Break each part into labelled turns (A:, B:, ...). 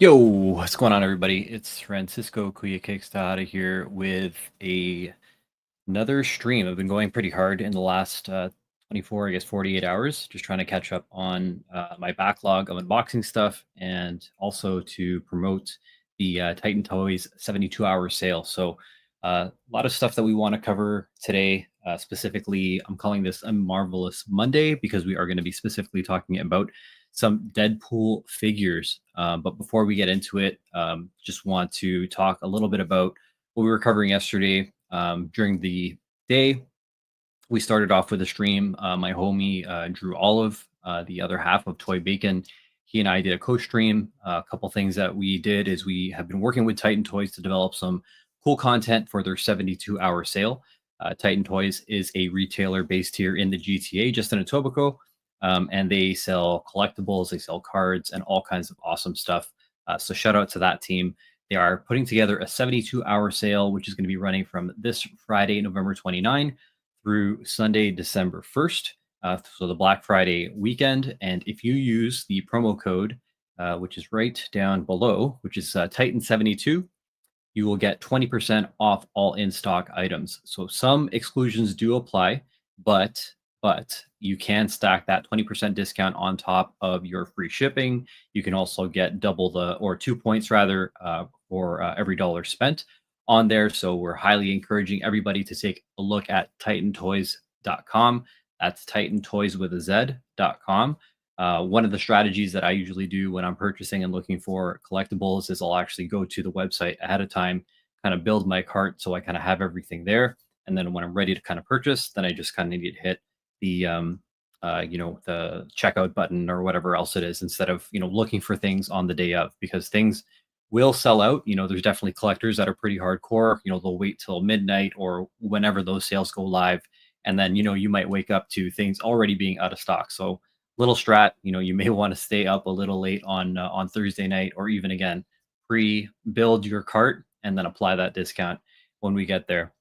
A: Yo, what's going on, everybody? It's Francisco Kuya Kickstarter here with another stream. I've been going pretty hard in the last 24, I guess 48 hours, just trying to catch up on my backlog of unboxing stuff and also to promote the Titan Toys 72-hour sale. So a lot of stuff that we want to cover today. Specifically, I'm calling this a Marvelous Monday because we are going to be specifically talking about some Deadpool figures. But before we get into it, just want to talk a little bit about what we were covering yesterday. During the day, we started off with a stream. My homie Drew Olive, the other half of Toy Bacon, he and I did a co-stream. A couple things that we did is we have been working with Titan Toys to develop some cool content for their 72-hour sale. Titan Toys is a retailer based here in the GTA, just in Etobicoke, and they sell collectibles, they sell cards, and all kinds of awesome stuff. So shout out to that team. They are putting together a 72-hour sale, which is going to be running from this Friday, November 29, through Sunday, December 1st. So the Black Friday weekend. And if you use the promo code, which is right down below, which is Titan72, you will get 20% off all in-stock items. So some exclusions do apply, but you can stack that 20% discount on top of your free shipping. You can also get double or 2 points rather for every dollar spent on there. So we're highly encouraging everybody to take a look at titantoys.com. That's Titantoys with a Z.com. One of the strategies that I usually do when I'm purchasing and looking for collectibles is I'll actually go to the website ahead of time, kind of build my cart so I kind of have everything there. And then when I'm ready to kind of purchase, then I just kind of need to hit the the checkout button or whatever else it is, instead of looking for things on the day of, because things will sell out. There's definitely collectors that are pretty hardcore. They'll wait till midnight or whenever those sales go live, and then you might wake up to things already being out of stock. So little strat, you may want to stay up a little late on Thursday night, or even again pre-build your cart and then apply that discount when we get there.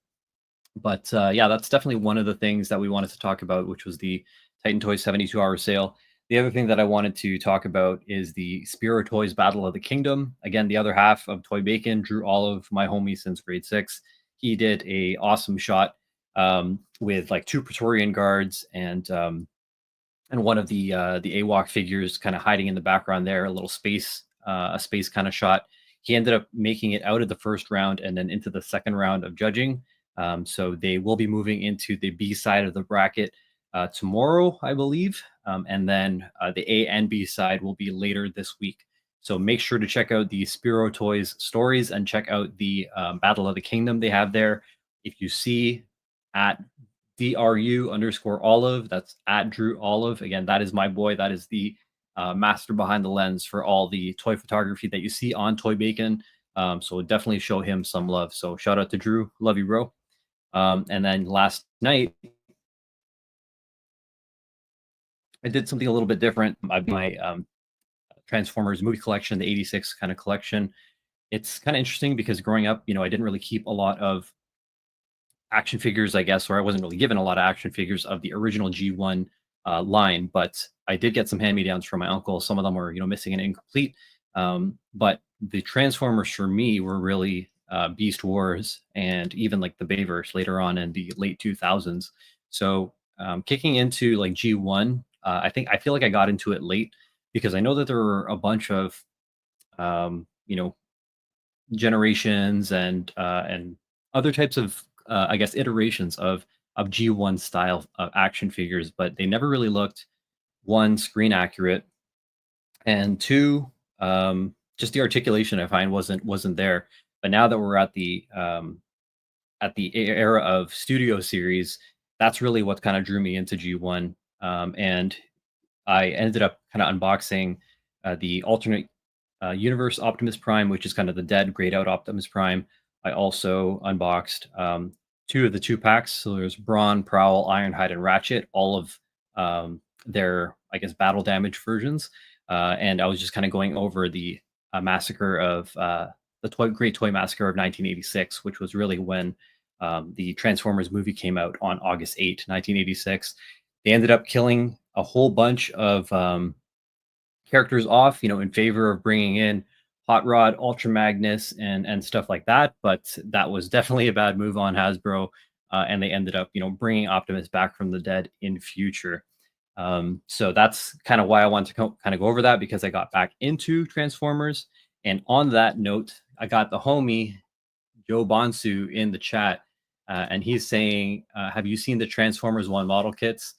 A: But yeah, that's definitely one of the things that we wanted to talk about, which was the Titan Toys 72-hour sale. The other thing that I wanted to talk about is the Spiro Toys Battle of the Kingdom. Again, the other half of Toy Bacon, Drew Olive, my homie since grade 6. He did a awesome shot with like 2 Praetorian guards and one of the AWOC figures kind of hiding in the background there, a little space, a space kind of shot. He ended up making it out of the first round and then into the second round of judging. So they will be moving into the B side of the bracket tomorrow, I believe. And then the A and B side will be later this week. So make sure to check out the Spiro Toys stories and check out the Battle of the Kingdom they have there. If you see at DRU_Olive, that's at Drew Olive. Again, that is my boy. That is the master behind the lens for all the toy photography that you see on Toy Bacon. So definitely show him some love. So shout out to Drew. Love you, bro. And then last night, I did something a little bit different. My Transformers movie collection, the 86 kind of collection. It's kind of interesting because growing up, I didn't really keep a lot of action figures, I guess, or I wasn't really given a lot of action figures of the original G1 line, but I did get some hand-me-downs from my uncle. Some of them were, missing and incomplete. But the Transformers for me were really Beast Wars and even like the Bayverse later on in the late 2000s. So kicking into like G1, I feel like I got into it late because I know that there were a bunch of generations and other types of I guess iterations of G1 style of action figures, but they never really looked, one, screen accurate, and two, just the articulation I find wasn't there. But now that we're at the era of studio series, that's really what kind of drew me into G1. And I ended up kind of unboxing the alternate universe Optimus Prime, which is kind of the dead, grayed out Optimus Prime. I also unboxed 2 of the 2 packs. So there's Brawn, Prowl, Ironhide, and Ratchet, all of their, I guess, battle damage versions. And I was just kind of going over the massacre of the Great Toy Massacre of 1986, which was really when the Transformers movie came out on August 8, 1986. They ended up killing a whole bunch of characters off, in favor of bringing in Hot Rod, Ultra Magnus, and stuff like that. But that was definitely a bad move on Hasbro, and they ended up, bringing Optimus back from the dead in future. So that's kind of why I want to kind of go over that, because I got back into Transformers. And on that note, I got the homie Joe Bonsu in the chat, and he's saying, "Have you seen the Transformers One model kits?"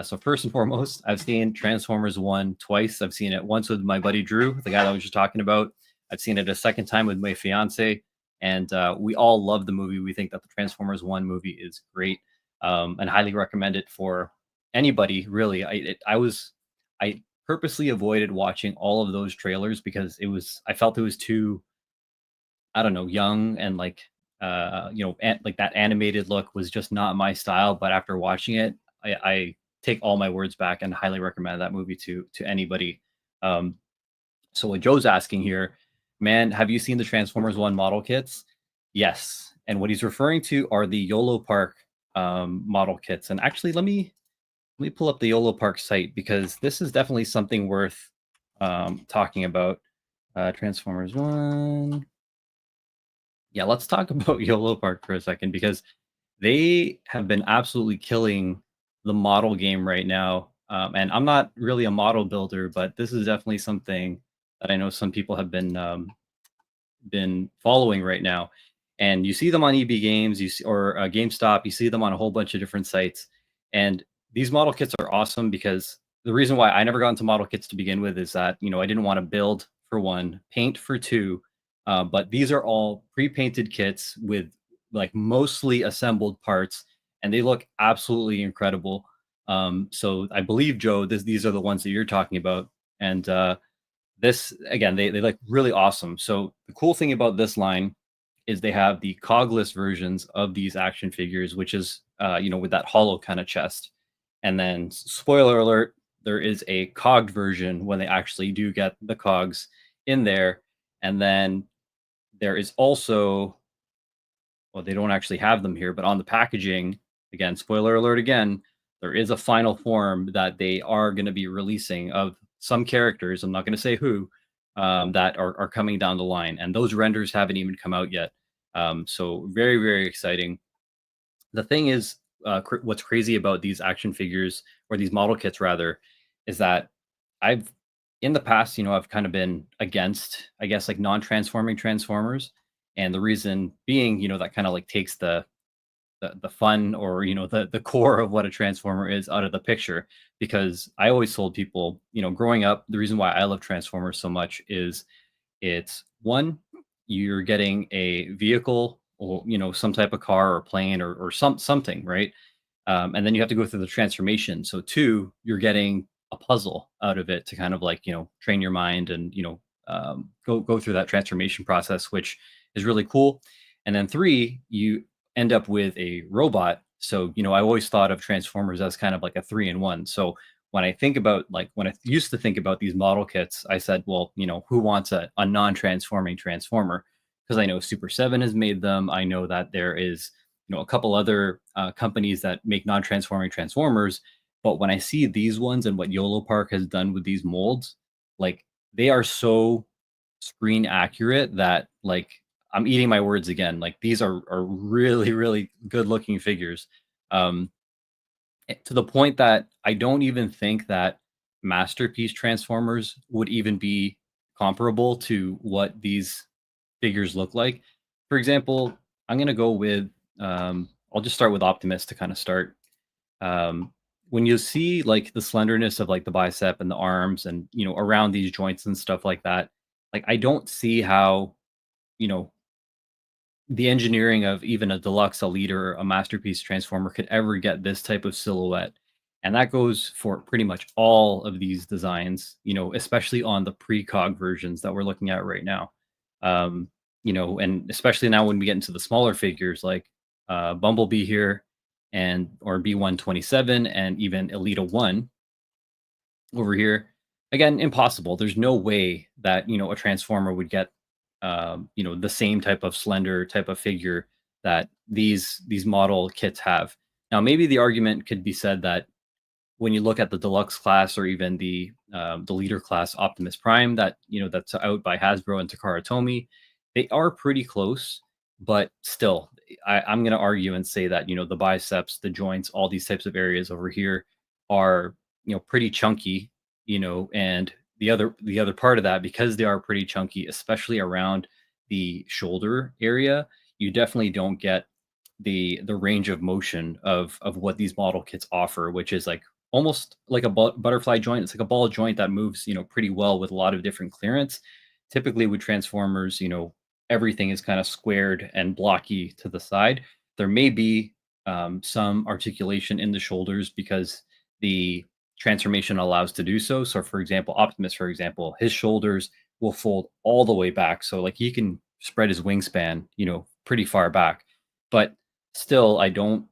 A: So first and foremost, I've seen Transformers One twice. I've seen it once with my buddy Drew, the guy that I was just talking about. I've seen it a second time with my fiance, and we all love the movie. We think that the Transformers One movie is great, and highly recommend it for anybody. Really, I purposely avoided watching all of those trailers because I felt it was too, I don't know, young, and like, like that animated look was just not my style. But after watching it, I take all my words back and highly recommend that movie to anybody. Um, so what Joe's asking here, man, have you seen the Transformers One model kits? Yes, and what he's referring to are the YOLO Park model kits. And actually, let me pull up the YOLO Park site, because this is definitely something worth talking about. Transformers One. Yeah, let's talk about YOLO Park for a second, because they have been absolutely killing the model game right now. And I'm not really a model builder, but this is definitely something that I know some people have been following right now. And you see them on EB Games, you see, or GameStop. You see them on a whole bunch of different sites. And these model kits are awesome, because the reason why I never got into model kits to begin with is that, I didn't want to build for one, paint for two. But these are all pre-painted kits with like mostly assembled parts, and they look absolutely incredible. So I believe, Joe, these are the ones that you're talking about. And this, again, they look really awesome. So the cool thing about this line is they have the cogless versions of these action figures, which is, with that hollow kind of chest. And then, spoiler alert, there is a cogged version when they actually do get the cogs in there. And then there is also, well, they don't actually have them here, but on the packaging, again, spoiler alert again, there is a final form that they are going to be releasing of some characters. I'm not going to say who, that are coming down the line. And those renders haven't even come out yet. So very, very exciting. The thing is, what's crazy about these action figures, or these model kits rather, is that I've in the past, I've kind of been against, I guess, like non-transforming Transformers, and the reason being, that kind of like takes the fun, or the core of what a Transformer is, out of the picture. Because I always told people, growing up, the reason why I love Transformers so much is, it's one, you're getting a vehicle, or some type of car or plane, or something, right? And then you have to go through the transformation. So two, you're getting a puzzle out of it to kind of like, train your mind, and go through that transformation process, which is really cool. And then three, you end up with a robot. So I always thought of Transformers as kind of like a 3-in-1. So when I think about, like, when I used to think about these model kits, I said, well, who wants a non-transforming Transformer? Because I know Super 7 has made them. I know that there is, a couple other companies that make non-transforming Transformers. But when I see these ones and what YOLO Park has done with these molds, like, they are so screen accurate that, like, I'm eating my words again. Like, these are really, really good looking figures. Um, to the point that I don't even think that masterpiece Transformers would even be comparable to what these figures look like. For example, I'm gonna go with, I'll just start with Optimus to kind of start. Um, when you see like the slenderness of like the bicep and the arms, and around these joints and stuff like that, like, I don't see how, you know the engineering of even a deluxe, a leader, a masterpiece Transformer could ever get this type of silhouette. And that goes for pretty much all of these designs, especially on the precog versions that we're looking at right now. Um, and especially now when we get into the smaller figures, like Bumblebee here, and or B127, and even Elita 1 over here. Again, impossible. There's no way that, a Transformer would get, the same type of slender type of figure that these model kits have. Now, maybe the argument could be said that when you look at the deluxe class or even the leader class Optimus Prime that that's out by Hasbro and Takara Tomy, they are pretty close, but still, I'm going to argue and say that the biceps, the joints, all these types of areas over here are pretty chunky, and the other part of that, because they are pretty chunky, especially around the shoulder area, you definitely don't get the range of motion of what these model kits offer, which is like almost like a butterfly joint. It's like a ball joint that moves, pretty well with a lot of different clearance. Typically with Transformers, everything is kind of squared and blocky to the side. There may be some articulation in the shoulders because the transformation allows to do so. So, for example, Optimus, for example, his shoulders will fold all the way back, so like he can spread his wingspan, pretty far back. But still, I don't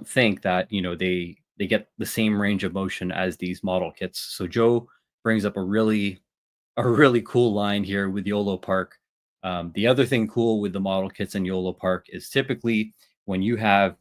A: think that they get the same range of motion as these model kits. So Joe brings up a really cool line here with YOLO Park. The other thing cool with the model kits in YOLO Park is typically when you have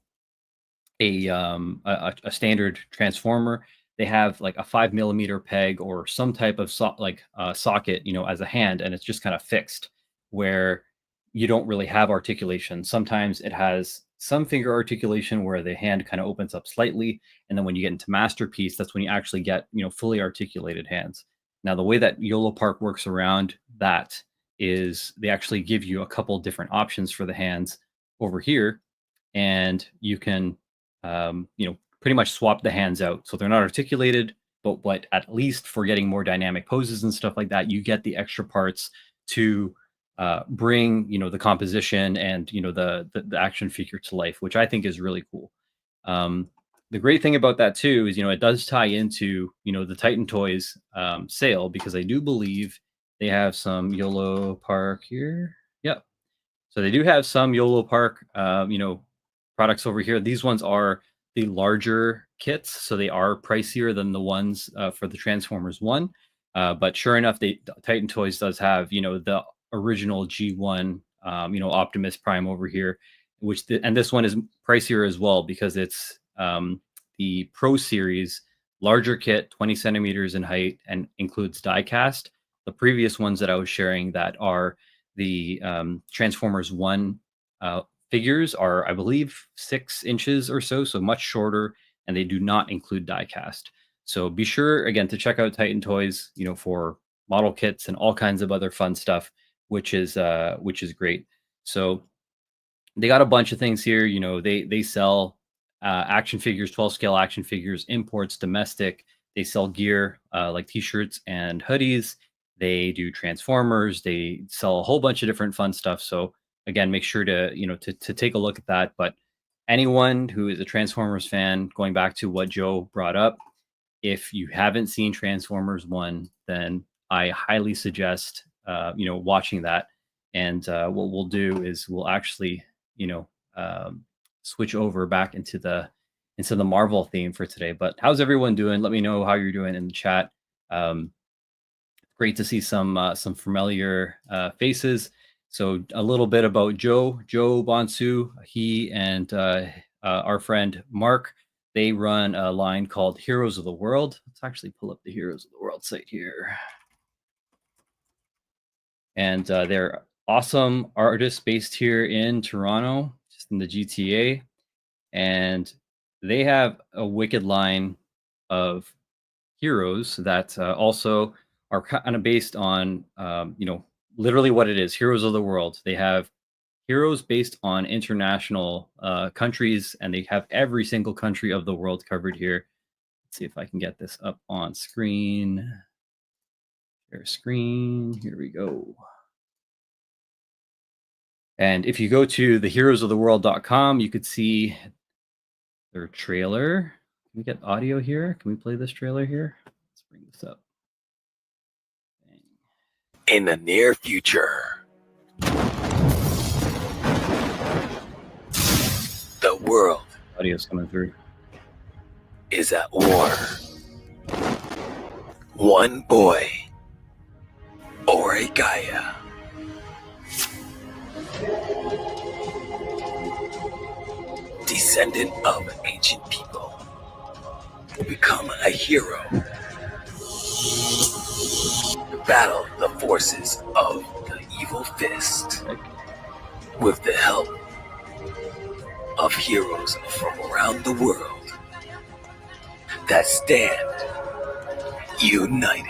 A: a standard transformer, they have like a 5 millimeter peg or some type of socket, as a hand, and it's just kind of fixed where you don't really have articulation. Sometimes it has some finger articulation where the hand kind of opens up slightly, and then when you get into Masterpiece, that's when you actually get fully articulated hands. Now, the way that YOLO Park works around that is they actually give you a couple different options for the hands over here, and you can pretty much swap the hands out. So they're not articulated, but at least for getting more dynamic poses and stuff like that, you get the extra parts to bring the composition and the action figure to life, which I think is really cool. The great thing about that too is it does tie into the Titan Toys sale, because I do believe they have some YOLO Park here. Yep. So they do have some YOLO Park products over here. These ones are the larger kits, so they are pricier than the ones for the Transformers 1. But sure enough, Titan Toys does have the original G1 Optimus Prime over here, and this one is pricier as well because it's the Pro Series larger kit, 20 centimeters in height, and includes die cast. The previous ones that I was sharing that are the Transformers 1 figures are, I believe, 6 inches or so much shorter, and they do not include die cast. So be sure again to check out Titan Toys, for model kits and all kinds of other fun stuff, which is great. So they got a bunch of things here. They sell action figures, 12 scale action figures, imports, domestic. They sell gear like t-shirts and hoodies. They do Transformers. They sell a whole bunch of different fun stuff. So again, make sure to to take a look at that. But anyone who is a Transformers fan, going back to what Joe brought up, if you haven't seen Transformers 1, then I highly suggest watching that. And what we'll do is we'll actually switch over back into the Marvel theme for today. But how's everyone doing? Let me know how you're doing in the chat. Great to see some familiar faces. So a little bit about Joe Bonsu. He and our friend Mark, they run a line called Heroes of the World. Let's actually pull up the Heroes of the World site here. And they're awesome artists based here in Toronto, just in the GTA. And they have a wicked line of heroes that also are kind of based on, literally what it is, Heroes of the World. They have heroes based on international countries, and they have every single country of the world covered here. Let's see if I can get this up on screen. Share screen. Here we go. And if you go to theheroesoftheworld.com, you could see their trailer. Can we get audio here? Can we play this trailer here? Let's bring this up.
B: In the near future, the world
A: Audio's coming through.
B: Is at war. One boy, Gaia, descendant of ancient people, become a hero, battle the forces of the evil fist with the help of heroes from around the world that stand united.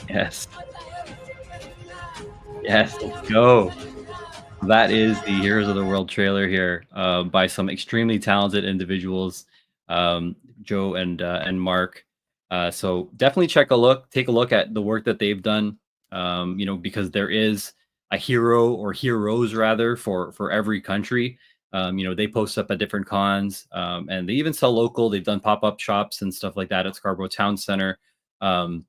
A: Yes. Yes, let's go. That is the Heroes of the World trailer here, by some extremely talented individuals, Joe and Mark. So definitely take a look at the work that they've done. Because there is a hero or heroes rather for every country. They post up at different cons, and they even sell local. They've done pop-up shops and stuff like that at Scarborough Town Center. Um,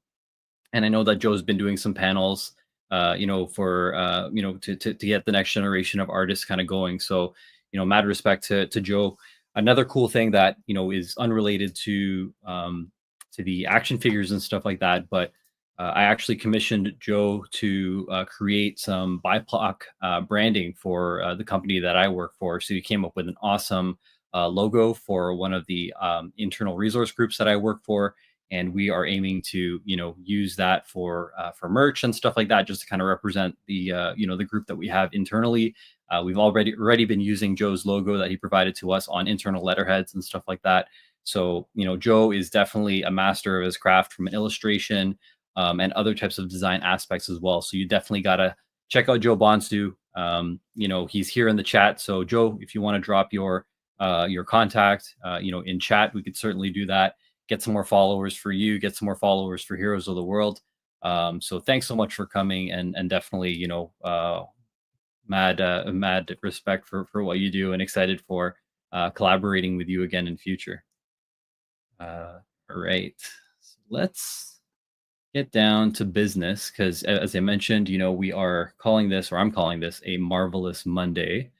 A: and I know that Joe's been doing some panels, for to get the next generation of artists kind of going. So, mad respect to Joe. Another cool thing that is unrelated to the action figures and stuff like that, but I actually commissioned Joe to create some BIPOC branding for the company that I work for. So he came up with an awesome logo for one of the internal resource groups that I work for, and we are aiming to use that for merch and stuff like that, just to kind of represent the group that we have internally. We've already been using Joe's logo that he provided to us on internal letterheads and stuff like that. So Joe is definitely a master of his craft from an illustration, and other types of design aspects as well. So you definitely gotta check out Joe Bonstu. He's here in the chat. So Joe, if you want to drop your contact, in chat, we could certainly do that. Get some more followers for you, get some more followers for Heroes of the World. So thanks so much for coming, and definitely, mad respect for what you do, and excited for collaborating with you again in future. All right, so let's get down to business, because as I mentioned, we are calling this, or I'm calling this, a Marvelous Monday.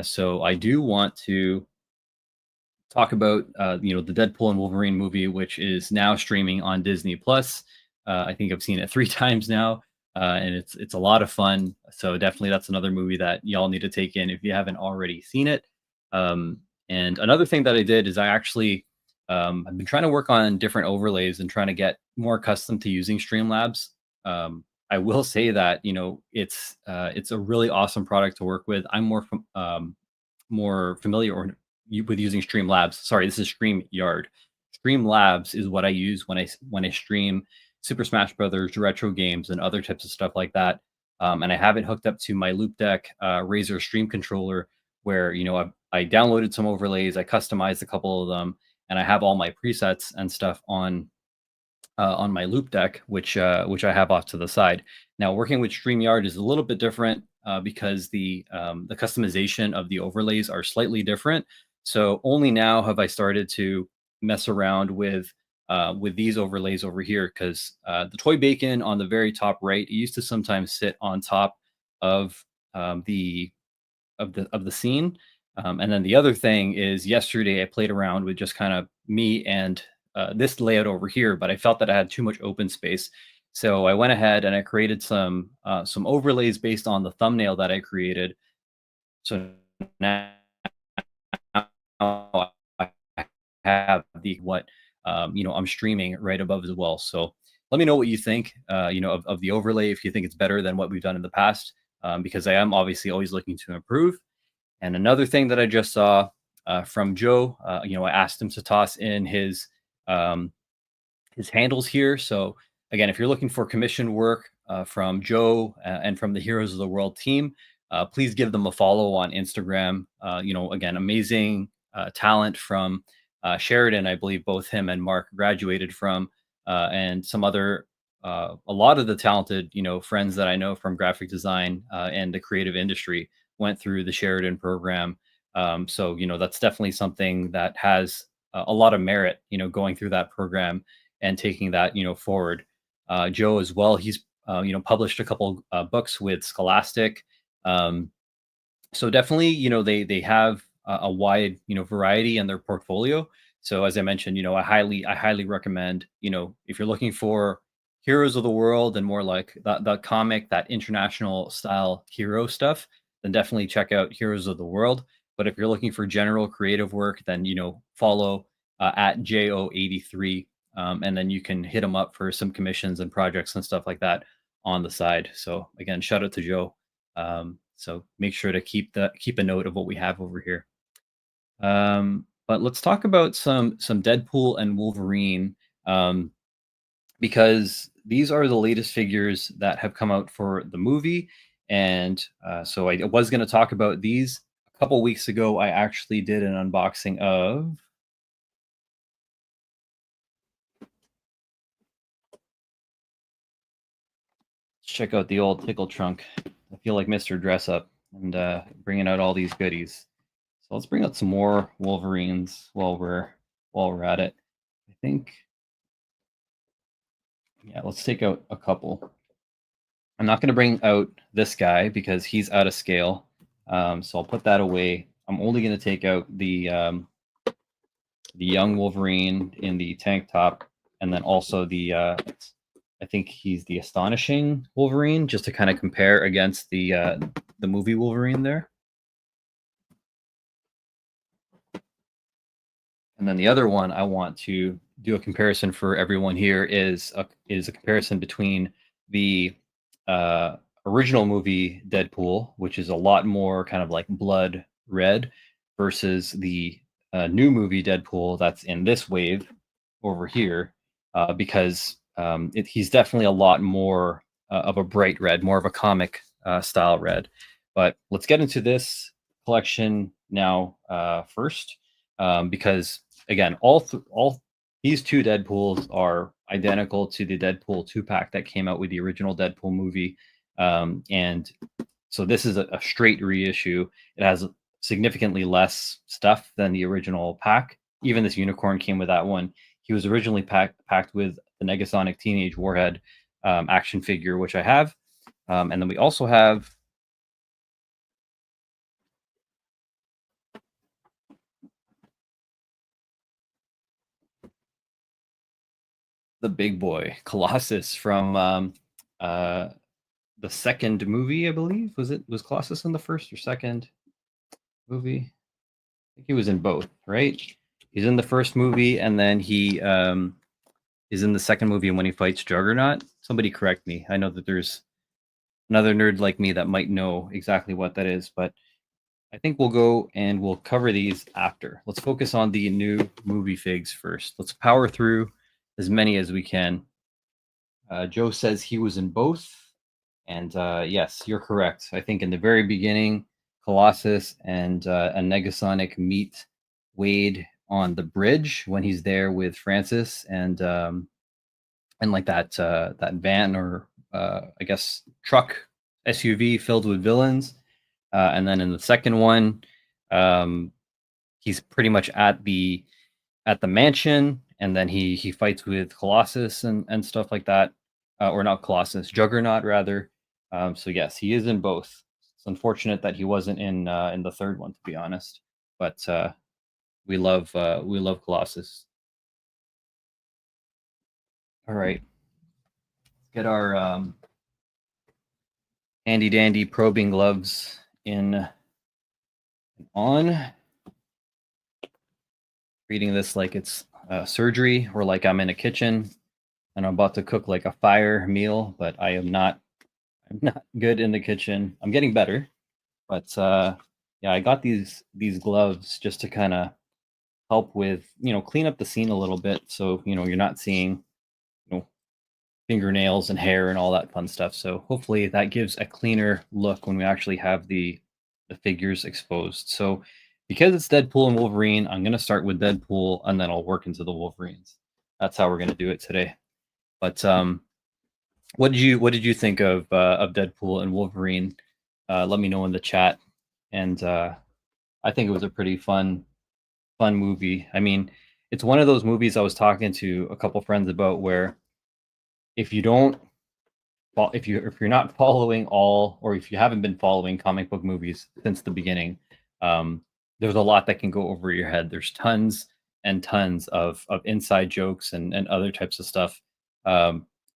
A: So I do want to talk about the Deadpool and Wolverine movie, which is now streaming on Disney Plus. I think I've seen it 3 times now, and it's a lot of fun. So definitely, that's another movie that y'all need to take in if you haven't already seen it. And another thing that I did is I actually I've been trying to work on different overlays and trying to get more accustomed to using Streamlabs. I will say that it's a really awesome product to work with. I'm more familiar with using Streamlabs. Sorry, this is StreamYard. Streamlabs is what I use when I stream Super Smash Brothers, retro games, and other types of stuff like that. And I have it hooked up to my Loop Deck Razer Stream controller, where I downloaded some overlays, I customized a couple of them, and I have all my presets and stuff on my Loop Deck, which I have off to the side. Now, working with StreamYard is a little bit different, because the customization of the overlays are slightly different. So only now have I started to mess around with these overlays over here, because the toy bacon on the very top right, it used to sometimes sit on top of the of the scene. And then the other thing is, yesterday I played around with just kind of me and this layout over here, but I felt that I had too much open space. So I went ahead and I created some overlays based on the thumbnail that I created. So now I have the what I'm streaming right above as well. So let me know what you think, of the overlay, if you think it's better than what we've done in the past, because I am obviously always looking to improve. And another thing that I just saw from Joe, I asked him to toss in his handles here. So again, if you're looking for commission work from Joe and from the Heroes of the World team, please give them a follow on Instagram. Again, amazing talent from Sheridan. I believe both him and Mark graduated from, and some other, a lot of the talented, friends that I know from graphic design and the creative industry went through the Sheridan program. So that's definitely something that has a lot of merit, going through that program and taking that forward. Joe as well, he's published a couple books with Scholastic. So definitely, they have a wide variety in their portfolio. So as I mentioned, I highly recommend, if you're looking for Heroes of the World and more like the comic, that international style hero stuff, then definitely check out Heroes of the World. But if you're looking for general creative work, then follow at JO83. And then you can hit him up for some commissions and projects and stuff like that on the side. So again, shout out to Joe. So make sure to keep a note of what we have over here. But let's talk about some Deadpool and Wolverine, because these are the latest figures that have come out for the movie. And so I was going to talk about these. A couple weeks ago, I actually did an unboxing of. Let's check out the old tickle trunk. I feel like Mr. Dress Up and bringing out all these goodies. So let's bring out some more Wolverines while we're at it. I think, yeah, let's take out a couple. I'm not going to bring out this guy because he's out of scale. So I'll put that away. I'm only going to take out the young Wolverine in the tank top, and then also I think he's the astonishing Wolverine, just to kind of compare against the movie Wolverine there. And then the other one I want to do a comparison for everyone here is a comparison between the original movie Deadpool, which is a lot more kind of like blood red, versus the new movie Deadpool that's in this wave over here, because he's definitely a lot more of a bright red, more of a comic style red. But let's get into this collection now first, because again, all these two Deadpools are identical to the Deadpool 2-pack that came out with the original Deadpool movie. And so this is a straight reissue. It has significantly less stuff than the original pack. Even this unicorn came with that one. He was originally packed with the Negasonic Teenage Warhead action figure, which I have. And then we also have the big boy Colossus from the second movie, I believe. Was Colossus in the first or second movie? I think he was in both, right? He's in the first movie, and then he is in the second movie when he fights Juggernaut. Somebody correct me. I know that there's another nerd like me that might know exactly what that is, but I think we'll go and we'll cover these after. Let's focus on the new movie figs first. Let's power through as many as we can. Joe says he was in both. And yes, you're correct. I think in the very beginning, Colossus and a Negasonic meet Wade on the bridge when he's there with Francis and like that van, or I guess truck SUV filled with villains. And then in the second one, he's pretty much at the mansion, and then he fights with Colossus and stuff like that, or not Colossus, Juggernaut rather. So yes, he is in both. It's unfortunate that he wasn't in the third one, to be honest. But we love Colossus. All right, get our handy dandy probing gloves in and on. Reading this like it's surgery, or like I'm in a kitchen and I'm about to cook like a fire meal, but I am not. I'm not good in the kitchen. I'm getting better, but yeah, I got these gloves just to kind of help with, clean up the scene a little bit, so you're not seeing fingernails and hair and all that fun stuff. So hopefully that gives a cleaner look when we actually have the figures exposed. So because it's Deadpool and Wolverine, I'm going to start with Deadpool and then I'll work into the Wolverines. That's how we're going to do it today. But what did you think of Deadpool and Wolverine? Let me know in the chat. And I think it was a pretty fun movie. I mean, it's one of those movies I was talking to a couple friends about, where if you're not following all, or if you haven't been following comic book movies since the beginning, there's a lot that can go over your head. There's tons and tons of inside jokes and other types of stuff.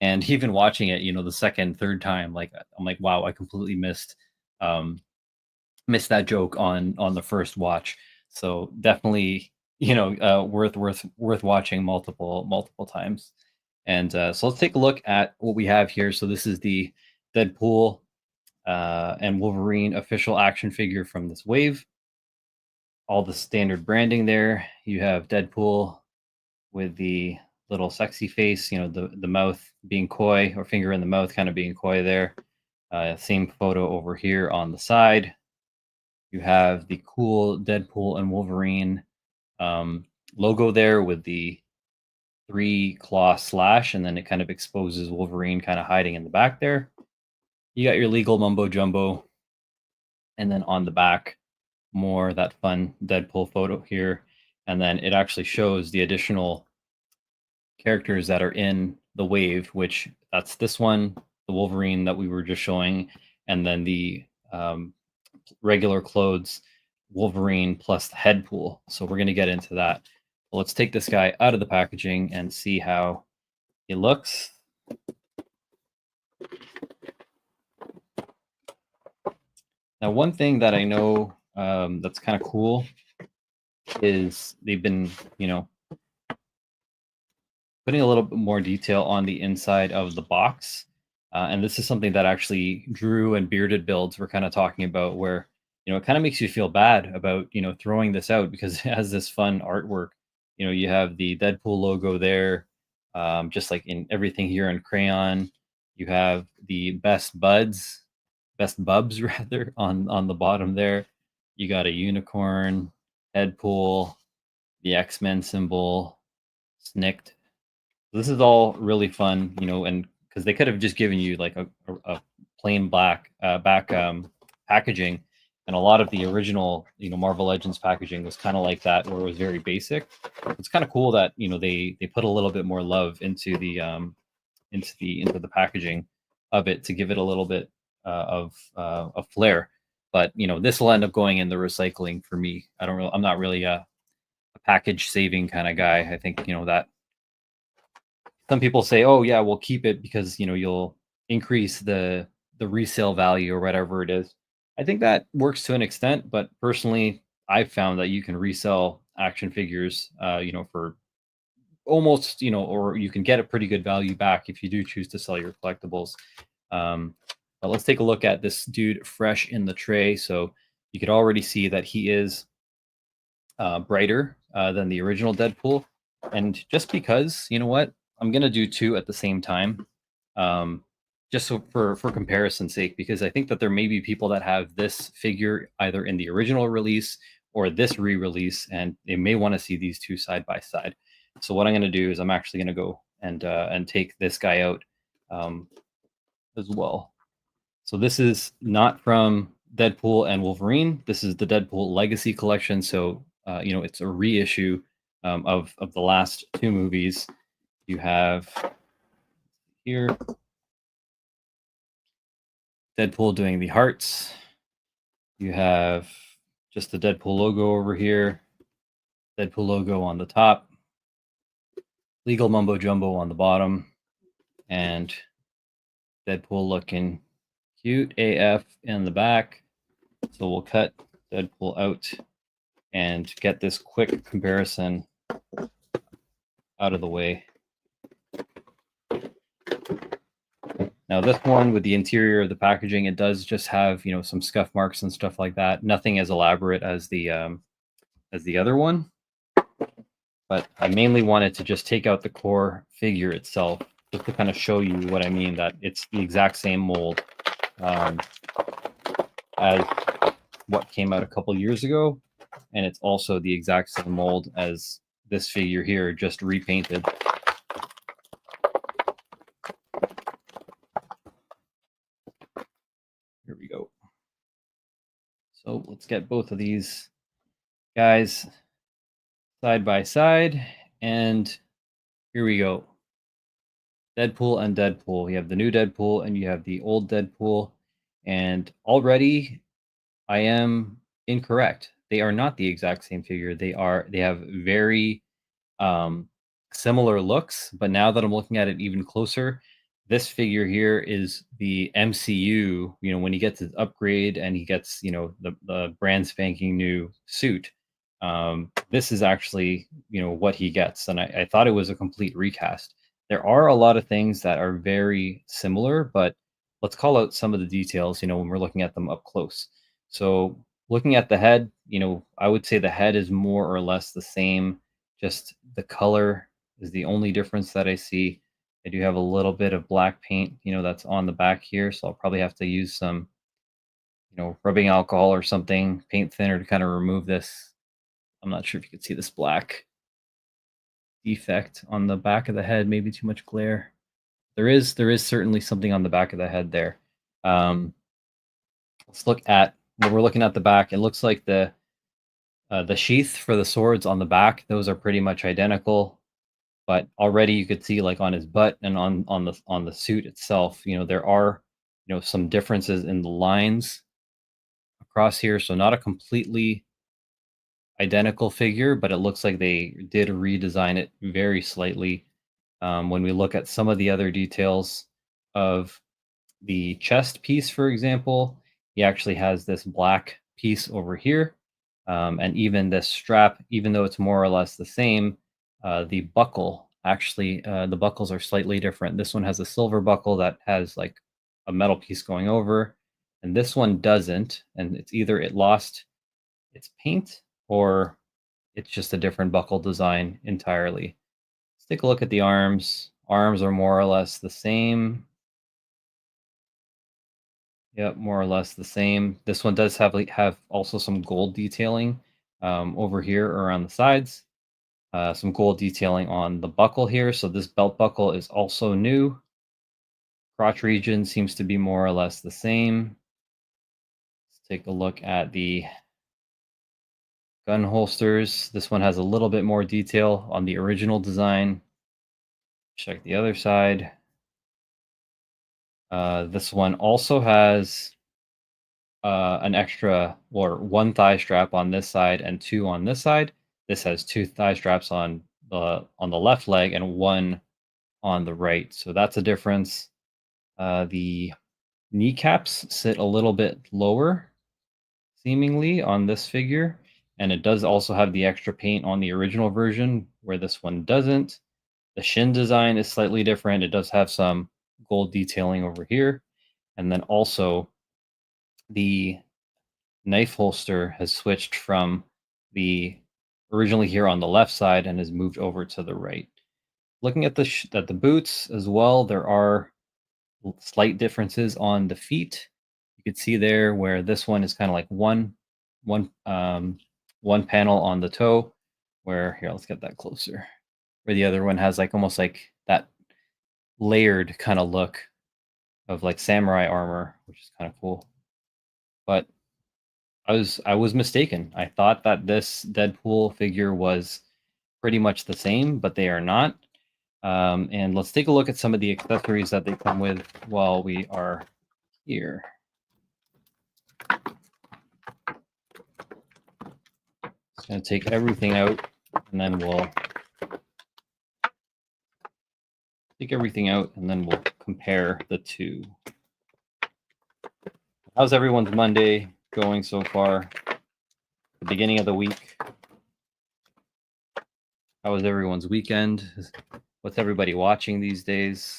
A: And even watching it, the second, third time, like I'm like, wow, I completely missed that joke on the first watch. So definitely worth watching multiple times. And so let's take a look at what we have here. So this is the Deadpool and Wolverine official action figure from this wave. All the standard branding there. You have Deadpool with the little sexy face, the mouth being coy, or finger in the mouth kind of being coy there. Same photo over here on the side. You have the cool Deadpool and Wolverine logo there with the 3 claw slash, and then it kind of exposes Wolverine kind of hiding in the back there. You got your legal mumbo jumbo, and then on the back, more that fun Deadpool photo here. And then it actually shows the additional characters that are in the wave, which that's this one, the Wolverine that we were just showing, and then the regular clothes Wolverine plus the Headpool. So we're going to get into that. Well, let's take this guy out of the packaging and see how he looks. Now, one thing that I know that's kind of cool is they've been, putting a little bit more detail on the inside of the box. And this is something that actually Drew and Bearded Builds were kind of talking about, where, it kind of makes you feel bad about, throwing this out because it has this fun artwork. You have the Deadpool logo there, just like in everything here in crayon. You have the best bubs rather, on the bottom there. You got a unicorn, Deadpool, the X-Men symbol, Snicked. This is all really fun, and because they could have just given you like a plain black back packaging, and a lot of the original Marvel Legends packaging was kind of like that, where it was very basic. It's kind of cool that they put a little bit more love into the packaging of it to give it a little bit of a flair. But this will end up going in the recycling for me. I'm not really a package saving kind of guy. I think that some people say, oh yeah, we'll keep it because you'll increase the resale value or whatever it is. I think that works to an extent, but personally I've found that you can resell action figures for almost, or you can get a pretty good value back if you do choose to sell your collectibles. But let's take a look at this dude fresh in the tray. So you could already see that he is brighter than the original Deadpool. And just because, you know what, I'm gonna do two at the same time, just so for comparison's sake, because I think that there may be people that have this figure either in the original release or this re-release, and they may want to see these two side by side. So what I'm gonna do is I'm actually gonna go and take this guy out as well. So this is not from Deadpool and Wolverine. This is the Deadpool Legacy Collection. So it's a reissue of the last two movies. You have here Deadpool doing the hearts. You have just the Deadpool logo over here, Deadpool logo on the top, legal mumbo jumbo on the bottom, and Deadpool looking cute AF in the back. So we'll cut Deadpool out and get this quick comparison out of the way. Now this one, with the interior of the packaging, it does just have some scuff marks and stuff like that. Nothing as elaborate as the other one, but I mainly wanted to just take out the core figure itself, just to kind of show you what I mean, that it's the exact same mold as what came out a couple years ago, and it's also the exact same mold as this figure here, just repainted. Here we go. So let's get both of these guys side by side, and here we go. Deadpool and Deadpool. You have the new Deadpool and you have the old Deadpool, and already I am incorrect. They are not the exact same figure. They have very similar looks, but now that I'm looking at it even closer, this figure here is the MCU, when he gets his upgrade and he gets, the brand spanking new suit. This is actually, what he gets. And I thought it was a complete recast. There are a lot of things that are very similar, but let's call out some of the details, when we're looking at them up close. So looking at the head, I would say the head is more or less the same. Just the color is the only difference that I see. I do have a little bit of black paint, that's on the back here. So I'll probably have to use some, rubbing alcohol or something, paint thinner to kind of remove this. I'm not sure if you can see this black defect on the back of the head, maybe too much glare. There is certainly something on the back of the head there. Let's look at when we're looking at the back. It looks like the sheath for the swords on the back, those are pretty much identical. But already you could see, like, on his butt and on the suit itself, there are some differences in the lines across here. So not a completely identical figure, but it looks like they did redesign it very slightly. When we look at some of the other details of the chest piece, for example, he actually has this black piece over here. And even this strap, even though it's more or less the same, the buckle, actually, the buckles are slightly different. This one has a silver buckle that has like a metal piece going over, and this one doesn't. And it's either it lost its paint or it's just a different buckle design entirely. Let's take a look at the arms. Arms are more or less the same. Yep, more or less the same. This one does have also some gold detailing over here around the sides. Some gold detailing on the buckle here. So this belt buckle is also new. Crotch region seems to be more or less the same. Let's take a look at the gun holsters. This one has a little bit more detail on the original design. Check the other side. This one also has an extra, or one thigh strap on this side and two on this side. This has two thigh straps on the left leg and one on the right. So that's a difference. The kneecaps sit a little bit lower, seemingly, on this figure. And it does also have the extra paint on the original version, where this one doesn't. The shin design is slightly different. It does have some gold detailing over here. And then also the knife holster has switched from the originally here on the left side and has moved over to the right. Looking at the boots as well, there are slight differences on the feet. You could see there where this one is kind of like one panel on the toe, where here, let's get that closer, where the other one has like almost like that layered kind of look of like samurai armor, which is kind of cool. But I was mistaken. I thought that this Deadpool figure was pretty much the same, but they are not. And let's take a look at some of the accessories that they come with while we are here. Just going to take everything out, and then we'll take everything out, and then we'll compare the two. How's everyone's Monday going so far? The beginning of the week. How was everyone's weekend? What's everybody watching these days?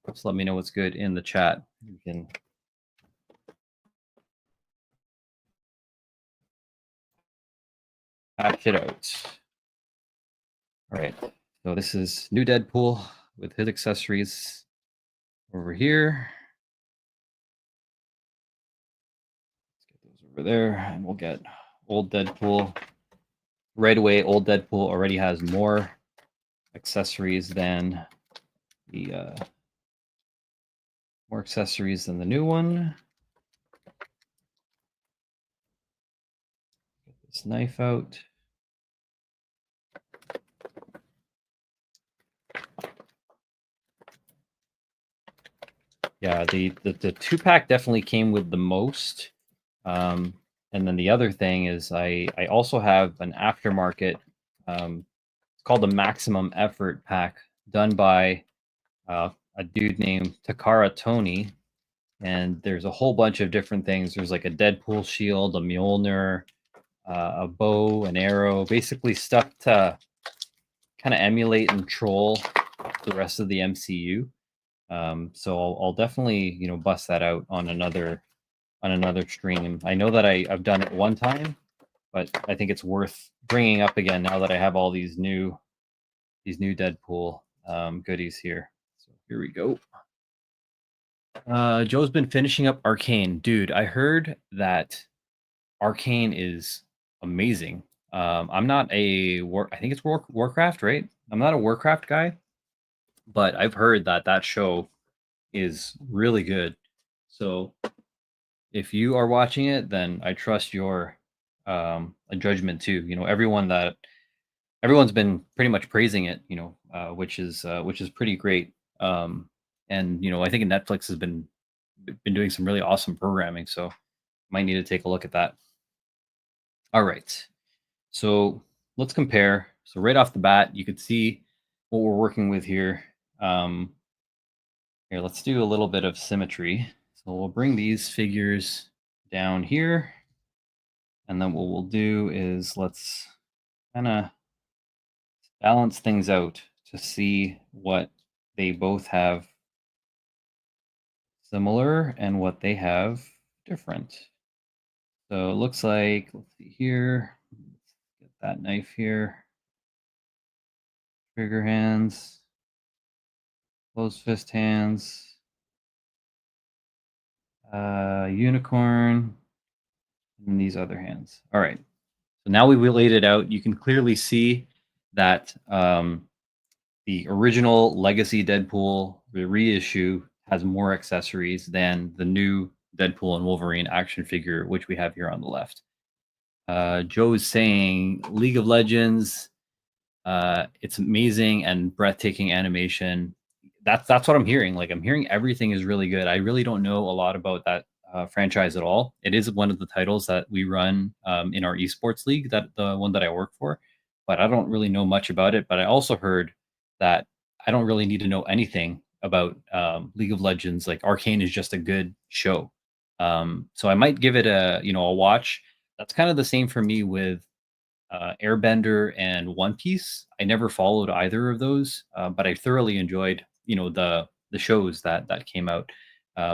A: Just let me know what's good in the chat. You can hash it out. All right. So this is new Deadpool with his accessories over here. Let's get those over there, and we'll get old Deadpool. Right away, old Deadpool already has more accessories than the new one. Get this knife out. Yeah, the 2-pack definitely came with the most. And then the other thing is I also have an aftermarket. It's called the Maximum Effort pack, done by a dude named Takara Tony. And there's a whole bunch of different things. There's like a Deadpool shield, a Mjolnir, a bow, an arrow, basically stuff to kind of emulate and troll the rest of the MCU. So I'll definitely bust that out on another stream. I know that I've done it one time, but I think it's worth bringing up again now that I have all these new Deadpool goodies here. So here we go. Joe's been finishing up Arcane. Dude, I heard that Arcane is amazing. I'm not I think it's Warcraft, right? I'm not a Warcraft guy, but I've heard that that show is really good. So if you are watching it, then I trust your a judgment too. Everyone's been pretty much praising it, which is pretty great. And I think Netflix has been doing some really awesome programming, so might need to take a look at that. All right, so let's compare. So right off the bat, you could see what we're working with here. Here, let's do a little bit of symmetry. So we'll bring these figures down here, and then what we'll do is let's kind of balance things out to see what they both have similar and what they have different. So it looks like, let's see here, let's get that knife here, trigger hands, closed fist hands, unicorn, and these other hands. All right, so now we laid it out. You can clearly see that the original Legacy Deadpool, the reissue, has more accessories than the new Deadpool and Wolverine action figure, which we have here on the left. Joe is saying League of Legends, it's amazing and breathtaking animation. That's what I'm hearing. Like, I'm hearing everything is really good. I really don't know a lot about that franchise at all. It is one of the titles that we run in our esports league, that the one that I work for, but I don't really know much about it. But I also heard that I don't really need to know anything about League of Legends. Like, Arcane is just a good show. So I might give it a watch. That's kind of the same for me with Airbender and One Piece. I never followed either of those, but I thoroughly enjoyed the shows that came out.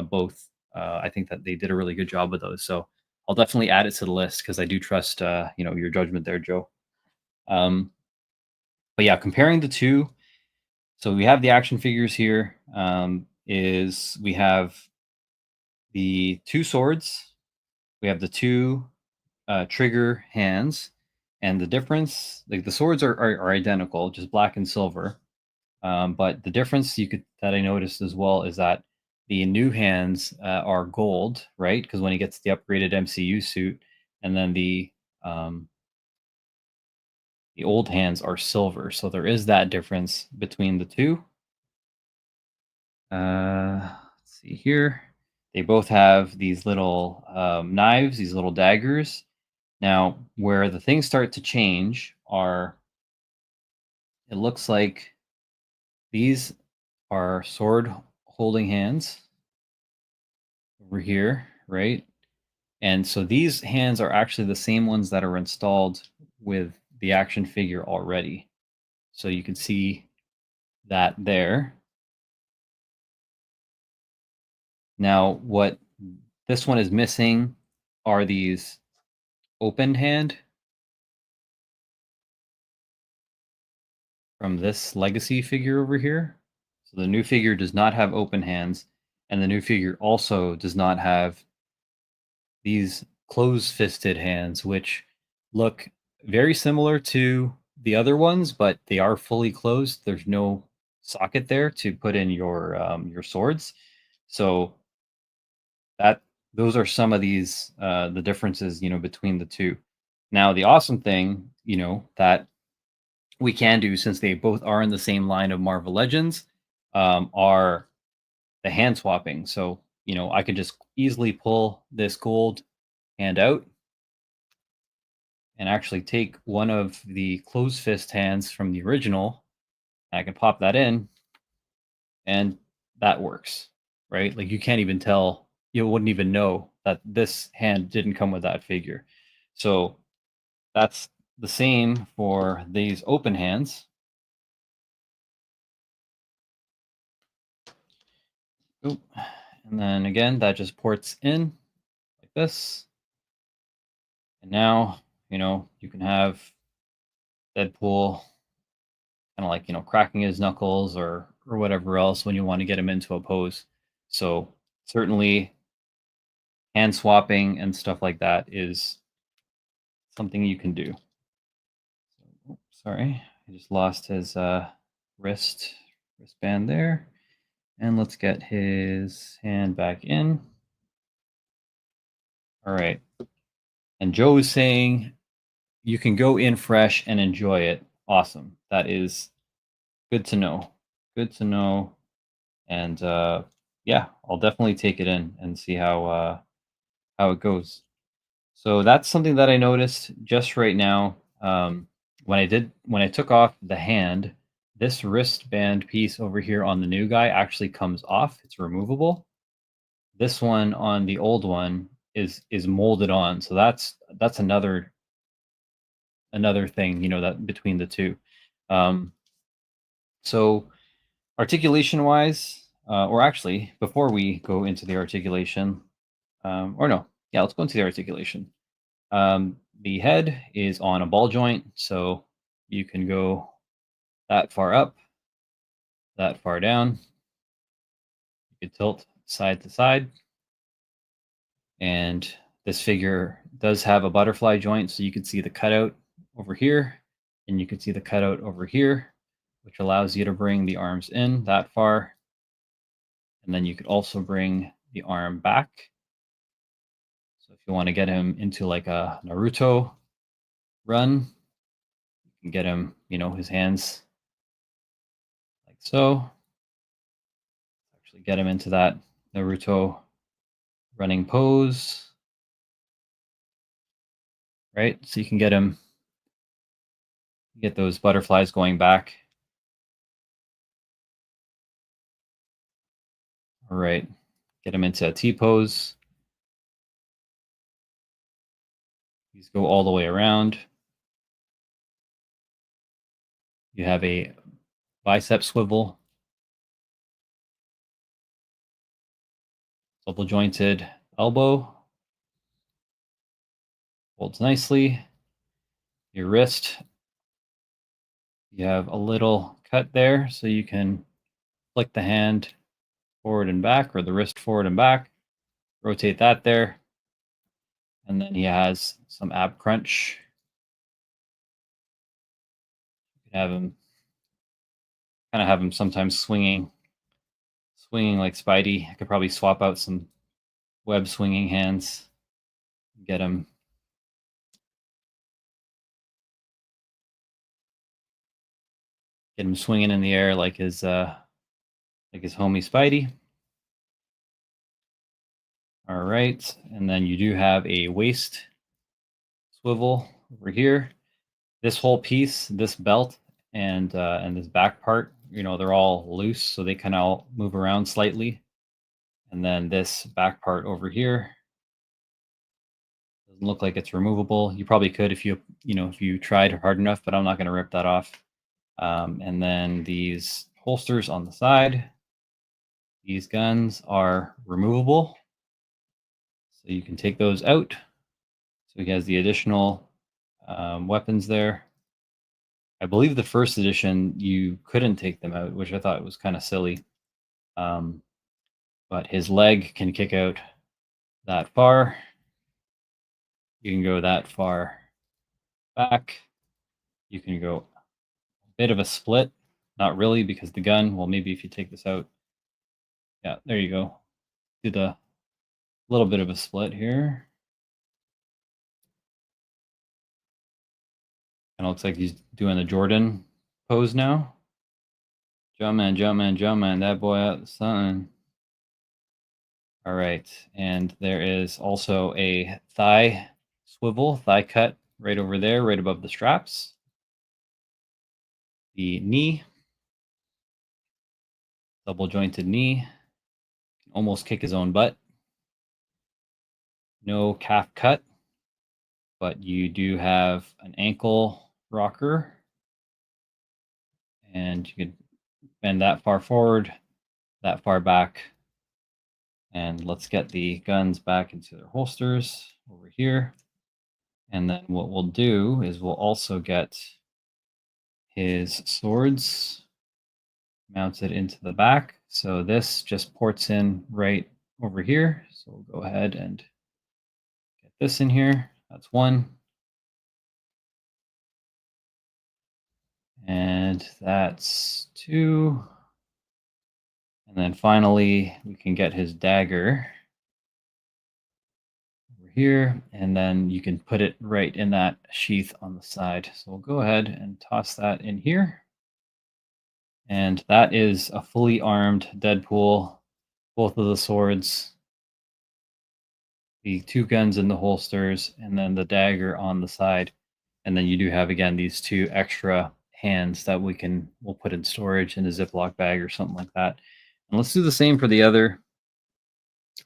A: Both I think that they did a really good job with those. So I'll definitely add it to the list because I do trust your judgment there, Joe. But yeah, comparing the two. So we have the action figures here. Is we have the two swords, we have the two trigger hands, and the difference, like the swords are identical, just black and silver. But the difference that I noticed as well is that the new hands are gold, right? Because when he gets the upgraded MCU suit, and then the old hands are silver. So there is that difference between the two. Let's see here. They both have these little knives, these little daggers. Now, where the things start to change are, it looks like these are sword holding hands over here, right? And so these hands are actually the same ones that are installed with the action figure already. So you can see that there. Now, what this one is missing are these open hand from this legacy figure over here. So the new figure does not have open hands, and the new figure also does not have these closed-fisted hands, which look very similar to the other ones, but they are fully closed. There's no socket there to put in your swords. So that those are some of these the differences between the two. Now the awesome thing that we can do, since they both are in the same line of Marvel Legends, are the hand swapping. So I could just easily pull this gold hand out and actually take one of the closed fist hands from the original. And I can pop that in, and that works, right? Like, you can't even tell, you wouldn't even know that this hand didn't come with that figure. So that's the same for these open hands. Oop. And then again, that just ports in like this. And now, you can have Deadpool kind of like, cracking his knuckles or whatever else when you want to get him into a pose. So certainly hand swapping and stuff like that is something you can do. Sorry, I just lost his wristband there. And let's get his hand back in. All right. And Joe is saying you can go in fresh and enjoy it. Awesome. That is good to know. Good to know. And yeah, I'll definitely take it in and see how it goes. So that's something that I noticed just right now. When I took off the hand, this wristband piece over here on the new guy actually comes off. It's removable. This one on the old one is molded on. So that's another thing, that between the two. So articulation wise, or actually before we go into the articulation, or no, yeah, let's go into the articulation. The head is on a ball joint, so you can go that far up, that far down. You can tilt side to side. And this figure does have a butterfly joint, so you can see the cutout over here, and you can see the cutout over here, which allows you to bring the arms in that far. And then you could also bring the arm back. So if you want to get him into like a Naruto run, you can get him, his hands like so. Actually get him into that Naruto running pose. Right? So you can get him, get those butterflies going back. All right. Get him into a T pose. These go all the way around. You have a bicep swivel, double jointed elbow, holds nicely. Your wrist, you have a little cut there, so you can flick the hand forward and back, or the wrist forward and back, rotate that there. And then he has some ab crunch. You can have him sometimes swinging like Spidey. I could probably swap out some web swinging hands, get him swinging in the air like his homie Spidey. All right, and then you do have a waist swivel over here. This whole piece, this belt, and this back part, they're all loose, so they kind of move around slightly. And then this back part over here doesn't look like it's removable. You probably could if you tried hard enough, but I'm not going to rip that off. And then these holsters on the side, these guns are removable, so you can take those out. So he has the additional weapons there. I believe the first edition you couldn't take them out, which I thought was kind of silly. But his leg can kick out that far. You can go that far back. You can go a bit of a split. Not really, because the gun, well, maybe if you take this out. Yeah, there you go. Do the little bit of a split here. Kind of looks like he's doing the Jordan pose now. Jump man, jump man, jump man. That boy out the sun. All right. And there is also a thigh swivel, thigh cut right over there, right above the straps. The knee, double jointed knee. Can almost kick his own butt. No calf cut. but you do have an ankle rocker, and you could bend that far forward, that far back. And let's get the guns back into their holsters over here. And then what we'll do is we'll also get his swords mounted into the back. So this just ports in right over here. So we'll go ahead and get this in here. That's one. And that's two. And then finally, we can get his dagger over here. And then you can put it right in that sheath on the side. So we'll go ahead and toss that in here. And that is a fully armed Deadpool, both of the swords, the two guns in the holsters, and then the dagger on the side. And then you do have, again, these two extra hands that we'll put in storage in a Ziploc bag or something like that. And let's do the same for the other.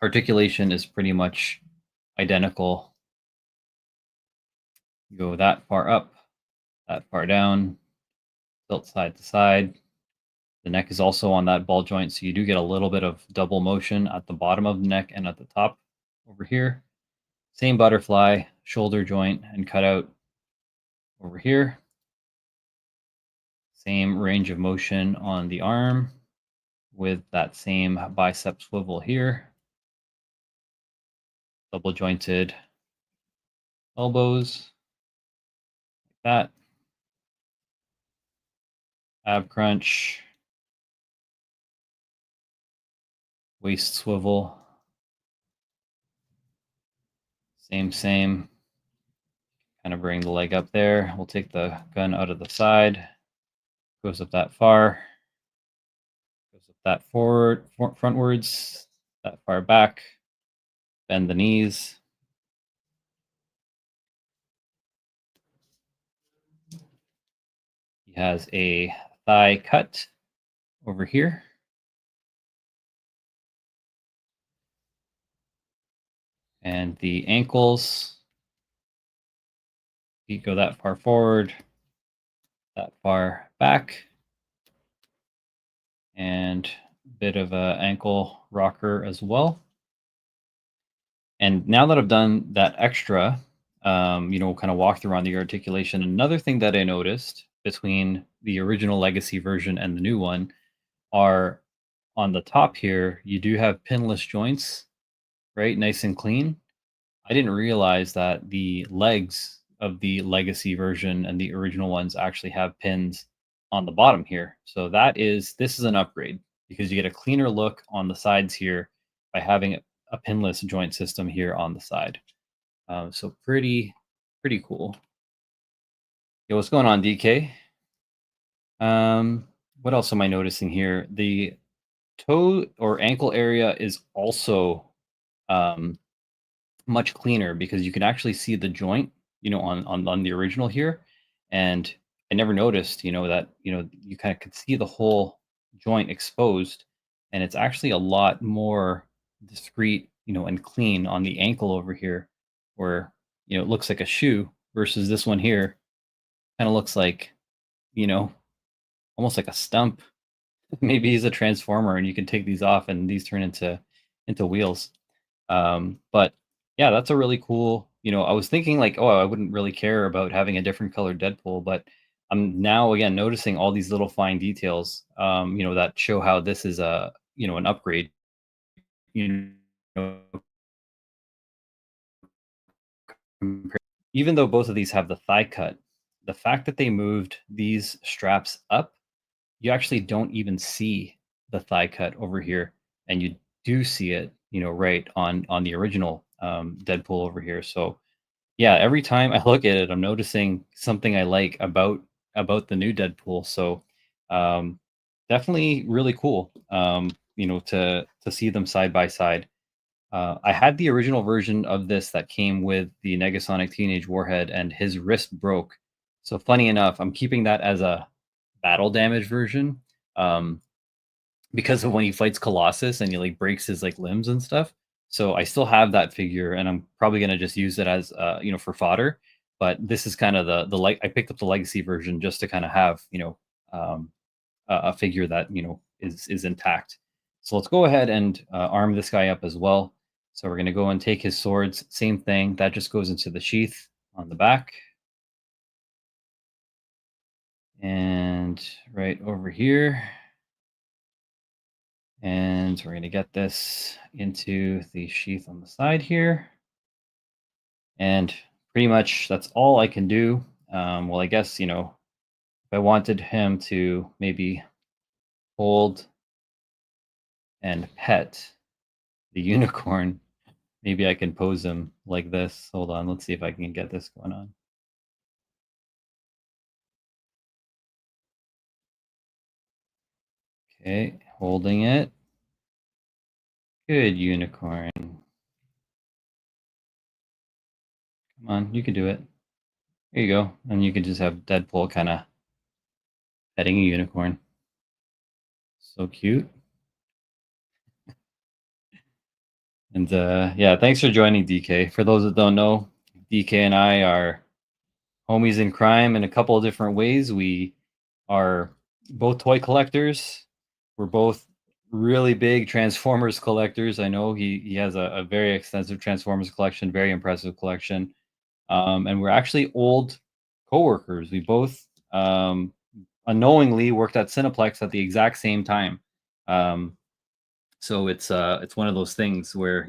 A: Articulation is pretty much identical. You go that far up, that far down, tilt side to side. The neck is also on that ball joint, so you do get a little bit of double motion at the bottom of the neck and at the top over here. Same butterfly, shoulder joint and cutout over here. Same range of motion on the arm with that same bicep swivel here. Double jointed elbows, like that. Ab crunch. Waist swivel. Same. Kind of bring the leg up there. We'll take the gun out of the side. Goes up that far. Goes up that forward, frontwards, that far back. Bend the knees. He has a thigh cut over here. And the ankles, feet go that far forward, that far back, and a bit of a ankle rocker as well. And now that I've done that extra, kind of walk through on the articulation, another thing that I noticed between the original Legacy version and the new one are on the top here, you do have pinless joints, right? Nice and clean. I didn't realize that the legs of the Legacy version and the original ones actually have pins on the bottom here. So this is an upgrade because you get a cleaner look on the sides here by having a pinless joint system here on the side. So pretty cool. Yo, what's going on, DK? What else am I noticing here? The toe or ankle area is also much cleaner because you can actually see the joint, on the original here. And I never noticed, that, you kind of could see the whole joint exposed, and it's actually a lot more discreet, and clean on the ankle over here where, it looks like a shoe versus this one here kind of looks like, almost like a stump. Maybe he's a transformer and you can take these off and these turn into wheels. But yeah, that's a really cool, I was thinking like, oh, I wouldn't really care about having a different colored Deadpool, but I'm now again noticing all these little fine details, that show how this is an upgrade. You know, even though both of these have the thigh cut, the fact that they moved these straps up, you actually don't even see the thigh cut over here, and you do see it, right on the original Deadpool over here. So yeah, every time I look at it, I'm noticing something I like about the new Deadpool. So definitely really cool, to see them side by side. I had the original version of this that came with the Negasonic Teenage Warhead, and his wrist broke. So funny enough, I'm keeping that as a battle damage version, because of when he fights Colossus and he like breaks his like limbs and stuff. So I still have that figure, and I'm probably gonna just use it as for fodder. But this is kind of the like I picked up the legacy version just to kind of have um, a figure that is intact. So let's go ahead and arm this guy up as well. So we're gonna go and take his swords. Same thing that just goes into the sheath on the back, and right over here. And we're going to get this into the sheath on the side here. And pretty much that's all I can do. Well, I guess, if I wanted him to maybe hold and pet the unicorn, maybe I can pose him like this. Hold on, let's see if I can get this going on. Okay, holding it. Good unicorn. Come on, you can do it. There you go. And you can just have Deadpool kind of petting a unicorn. So cute. And yeah, thanks for joining, DK. For those that don't know, DK and I are homies in crime in a couple of different ways. We are both toy collectors. We're both really big Transformers collectors. I know he has a very extensive Transformers collection, very impressive collection. And we're actually old coworkers. We both unknowingly worked at Cineplex at the exact same time. Um, so it's one of those things where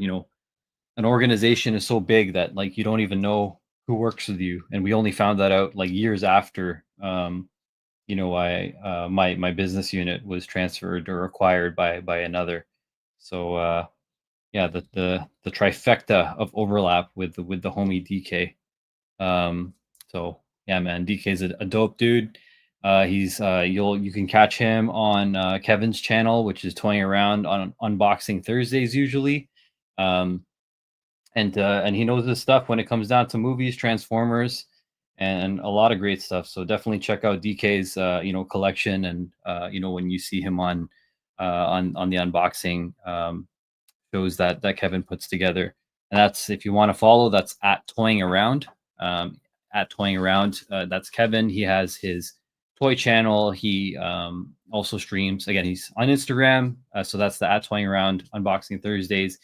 A: an organization is so big that like you don't even know who works with you, and we only found that out like years after I my business unit was transferred or acquired by another. So yeah, the trifecta of overlap with the homie DK. So yeah, man, DK's a dope dude. He's you can catch him on Kevin's channel, which is toying around on unboxing Thursdays usually. um and he knows his stuff when it comes down to movies, Transformers, and a lot of great stuff. So definitely check out DK's collection, and when you see him on the unboxing shows that Kevin puts together. And that's, if you want to follow, that's at Toying Around. At Toying Around, that's Kevin. He has his toy channel. He also streams. Again, he's on Instagram, so that's the at Toying Around unboxing Thursdays.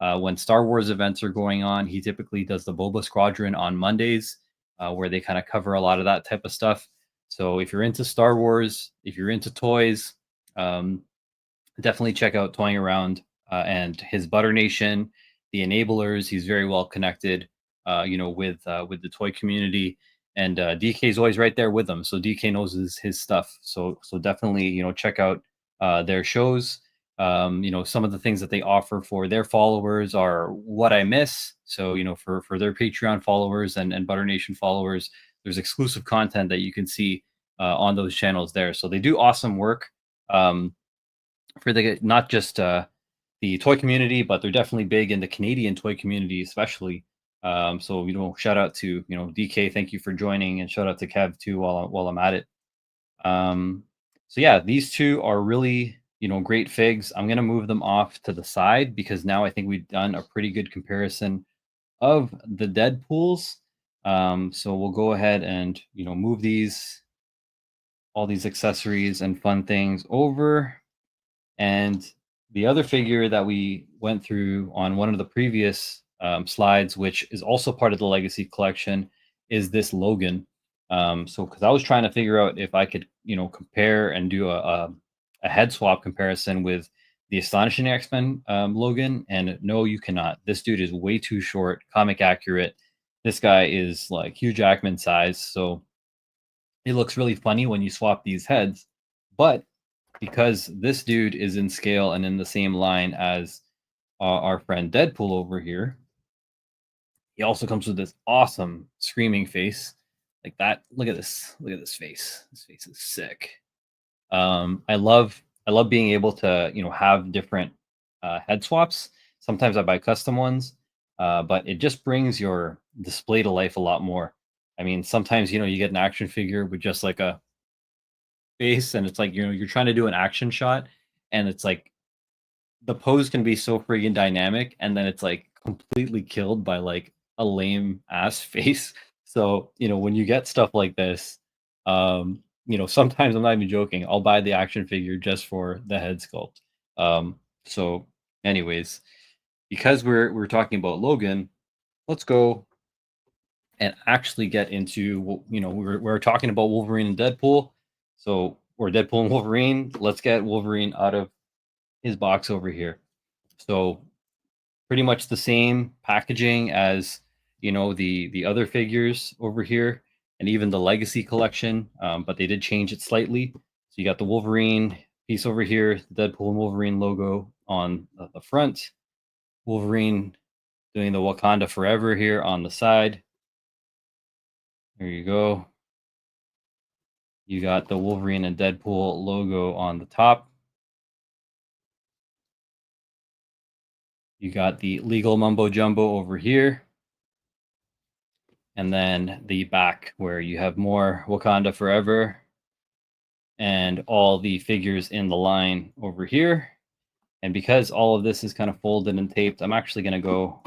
A: When Star Wars events are going on, he typically does the Boba Squadron on Mondays, where they kind of cover a lot of that type of stuff. So if you're into Star Wars, if you're into toys, um, definitely check out Toying Around and his Butter Nation, the Enablers. He's very well connected, with the toy community, and DK is always right there with them. So DK knows his stuff. So definitely check out their shows. Some of the things that they offer for their followers are what I miss. So for their Patreon followers and Butter Nation followers, there's exclusive content that you can see on those channels there. So they do awesome work. For the not just the toy community, but they're definitely big in the Canadian toy community, especially. So shout out to DK, thank you for joining, and shout out to Kev too while I'm at it. So yeah, these two are really great figs. I'm gonna move them off to the side because now I think we've done a pretty good comparison of the Deadpools. So we'll go ahead and move all these accessories and fun things over. And the other figure that we went through on one of the previous slides, which is also part of the Legacy collection, is this Logan. So, because I was trying to figure out if I could, compare and do a head swap comparison with the Astonishing X-Men Logan, and no, you cannot. This dude is way too short, comic accurate. This guy is like Hugh Jackman size, so it looks really funny when you swap these heads. But because this dude is in scale and in the same line as our friend Deadpool over here, he also comes with this awesome screaming face like that. Look at this. Look at this face. This face is sick. I love being able to have different head swaps. Sometimes I buy custom ones, but it just brings your display to life a lot more. I mean, sometimes you get an action figure with just like a face, and it's like you're trying to do an action shot, and it's like the pose can be so friggin' dynamic, and then it's like completely killed by like a lame ass face. So, when you get stuff like this, sometimes I'm not even joking. I'll buy the action figure just for the head sculpt. So, anyways, because we're talking about Logan, let's go and actually get into we're talking about Wolverine and Deadpool. So, or Deadpool and Wolverine. Let's get Wolverine out of his box over here. So pretty much the same packaging as the other figures over here, and even the Legacy collection, but they did change it slightly. So you got the Wolverine piece over here, the Deadpool and Wolverine logo on the front, Wolverine doing the Wakanda Forever here on the side. There you go. You got the Wolverine and Deadpool logo on the top. You got the legal mumbo jumbo over here. And then the back where you have more Wakanda Forever and all the figures in the line over here. And because all of this is kind of folded and taped, I'm actually going to go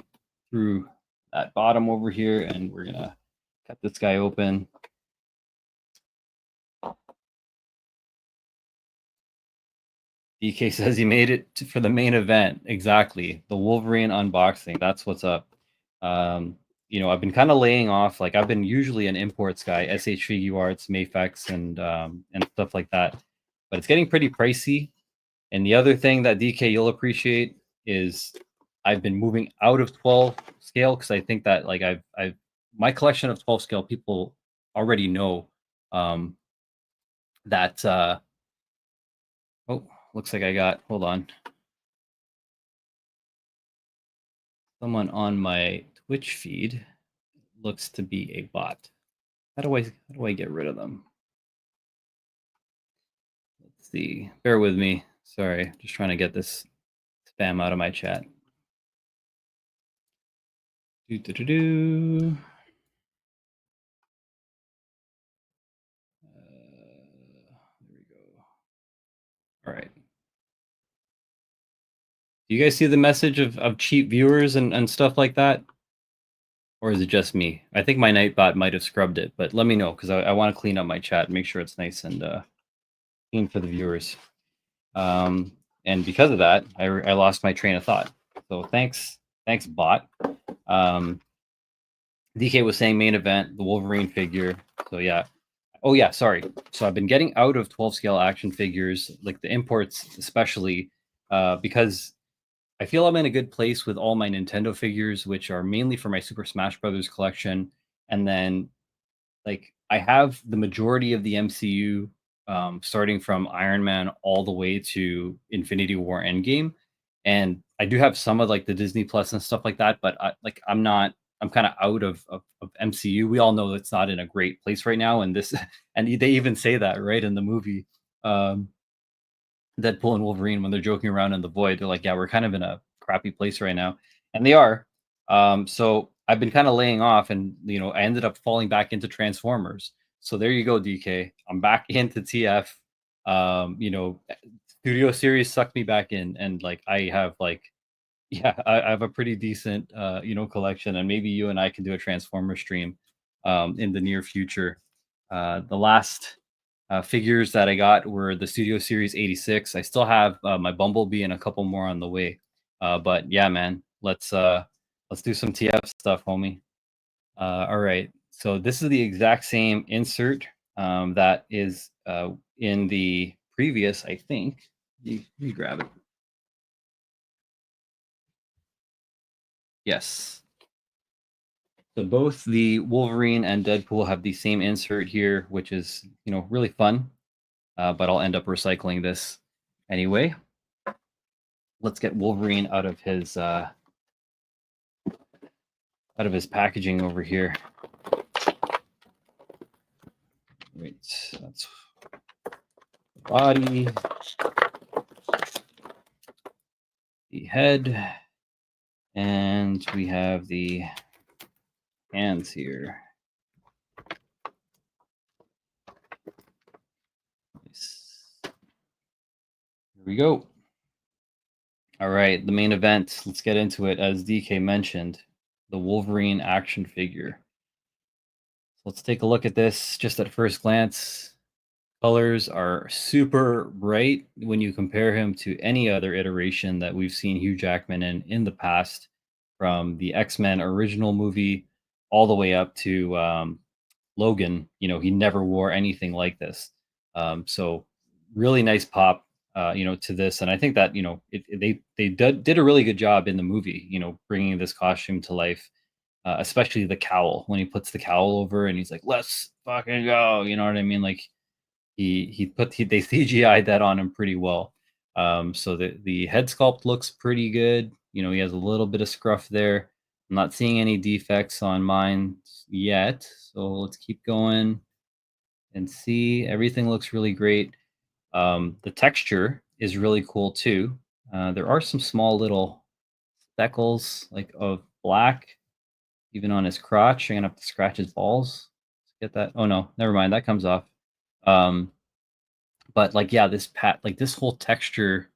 A: through that bottom over here, and we're going to cut this guy open. DK says he made it for the main event. Exactly. The Wolverine unboxing. That's what's up. I've been kind of laying off. Like, I've been usually an imports guy, SH Figure Arts, Mafex, and stuff like that. But it's getting pretty pricey. And the other thing that DK you'll appreciate is I've been moving out of 12 scale because I think that like I've my collection of 12 scale people already know that oh, looks like I got, hold on, someone on my Twitch feed looks to be a bot. How do I get rid of them? Let's see. Bear with me. Sorry, just trying to get this spam out of my chat. There we go. All right. Do you guys see the message of cheap viewers and stuff like that? Or is it just me? I think my Nightbot might have scrubbed it, but let me know because I want to clean up my chat and make sure it's nice and clean for the viewers. And because of that, I lost my train of thought. So thanks, bot. DK was saying main event, the Wolverine figure. So yeah. Oh yeah, sorry. So I've been getting out of 12 scale action figures, like the imports especially, because I feel I'm in a good place with all my Nintendo figures, which are mainly for my Super Smash Brothers collection. And then, like, I have the majority of the MCU, starting from Iron Man all the way to Infinity War Endgame. And I do have some of like the Disney Plus and stuff like that, but I'm kind of out of MCU. We all know it's not in a great place right now. And this, and they even say that right in the movie. Deadpool and Wolverine, when they're joking around in the void, they're like, "Yeah, we're kind of in a crappy place right now," and they are. So I've been kind of laying off, and I ended up falling back into Transformers. So there you go, DK. I'm back into TF. Studio Series sucked me back in, and like I have like, yeah, I have a pretty decent collection, and maybe you and I can do a Transformer stream in the near future. The last figures that I got were the Studio Series 86. I still have my Bumblebee and a couple more on the way. But yeah, man, let's do some TF stuff, homie. All right. So this is the exact same insert that is in the previous, I think. You grab it. Yes. So both the Wolverine and Deadpool have the same insert here, which is really fun. But I'll end up recycling this anyway. Let's get Wolverine out of his packaging over here. Wait, that's the body, the head, and we have the hands here. Nice. Here we go. All right, the main event. Let's get into it. As DK mentioned, the Wolverine action figure. Let's take a look at this just at first glance. Colors are super bright when you compare him to any other iteration that we've seen Hugh Jackman in the past, from the X-Men original movie all the way up to Logan. He never wore anything like this. So really nice pop, to this, and I think that they did a really good job in the movie, bringing this costume to life. Especially the cowl, when he puts the cowl over and he's like, "Let's fucking go," you know what I mean? Like they CGI'd that on him pretty well. So the head sculpt looks pretty good. He has a little bit of scruff there. I'm not seeing any defects on mine yet. So let's keep going and see. Everything looks really great. The texture is really cool too. There are some small little speckles like of black, even on his crotch. I'm gonna have to scratch his balls to get that. Oh no, never mind. That comes off. Um, but like, yeah, this whole texture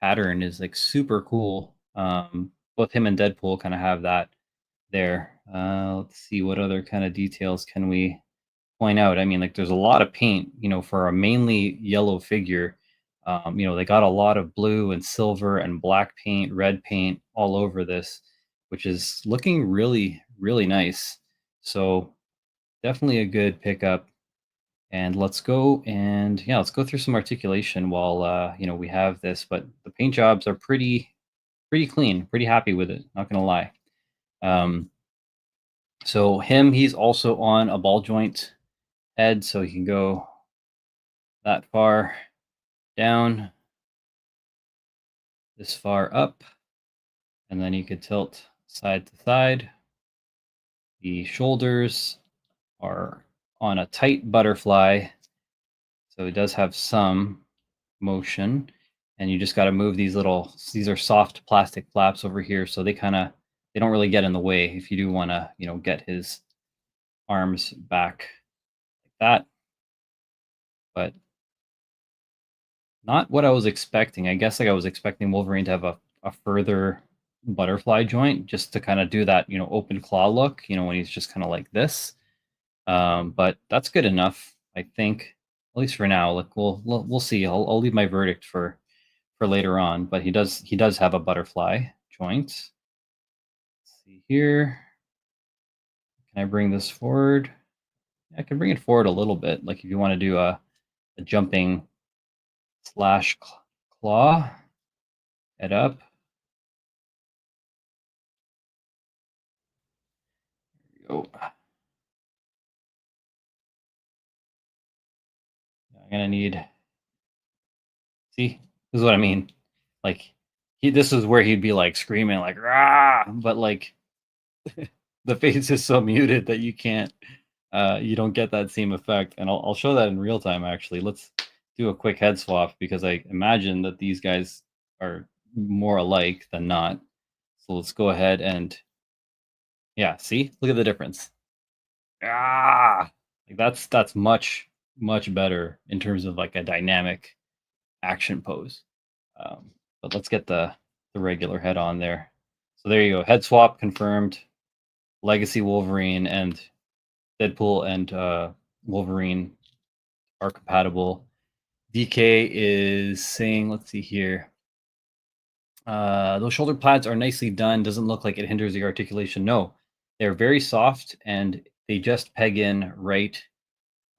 A: pattern is like super cool. Both him and Deadpool kind of have that there. Let's see, what other kind of details can we point out. I mean, like, there's a lot of paint, for a mainly yellow figure. They got a lot of blue and silver and black paint, red paint all over this, which is looking really, really nice. So definitely a good pickup. And let's go let's go through some articulation while we have this. But the paint jobs are pretty clean, pretty happy with it. Not gonna lie. Um, so he's also on a ball joint head, so he can go that far down, this far up, and then you could tilt side to side. The shoulders are on a tight butterfly, so it does have some motion, and you just got to move these are soft plastic flaps over here, so they don't really get in the way if you do want to, get his arms back like that. But not what I was expecting. I guess like I was expecting Wolverine to have a further butterfly joint just to kind of do that, open claw look, when he's just kind of like this. But that's good enough, I think, at least for now. Like we'll see. I'll leave my verdict for later on. But he does have a butterfly joint. Let's see here. Can I bring this forward? I can bring it forward a little bit. Like if you want to do a jumping slash claw, head up. There we go. I'm gonna need. See, this is what I mean. Like this is where he'd be like screaming like rah, but like the face is so muted that you don't get that same effect. And I'll show that in real time actually. Let's do a quick head swap because I imagine that these guys are more alike than not. So let's go ahead and yeah, see? Look at the difference. Ah, like that's much better in terms of like a dynamic action pose. But let's get the regular head on there. So there you go. Head swap confirmed. Legacy Wolverine and Deadpool and Wolverine are compatible. DK is saying, let's see here. Those shoulder pads are nicely done. Doesn't look like it hinders the articulation. No, they're very soft and they just peg in right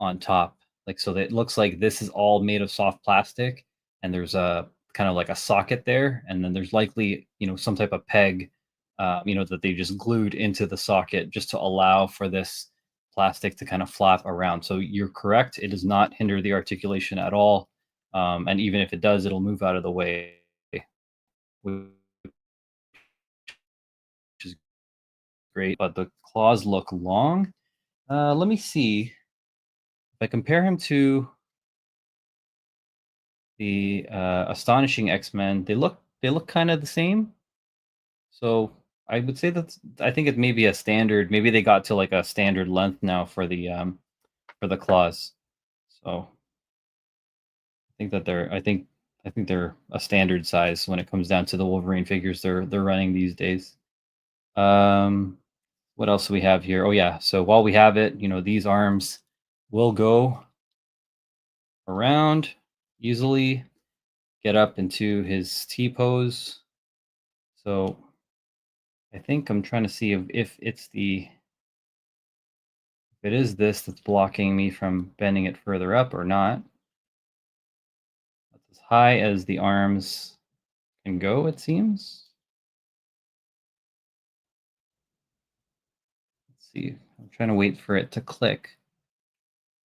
A: on top. Like so that it looks like this is all made of soft plastic and there's a kind of like a socket there, and then there's likely, some type of peg, that they just glued into the socket just to allow for this plastic to kind of flap around. So you're correct. It does not hinder the articulation at all. And even if it does, it'll move out of the way, which is great. But the claws look long. Let me see. If I compare him to the Astonishing X-Men, they look kind of the same. So I would say I think it may be a standard. Maybe they got to like a standard length now for the claws. So I think I think they're a standard size when it comes down to the Wolverine figures they're running these days. What else do we have here? Oh yeah, so while we have it, these arms will go around easily, get up into his T pose. So I think I'm trying to see if if it is this that's blocking me from bending it further up or not. That's as high as the arms can go, it seems. Let's see. I'm trying to wait for it to click.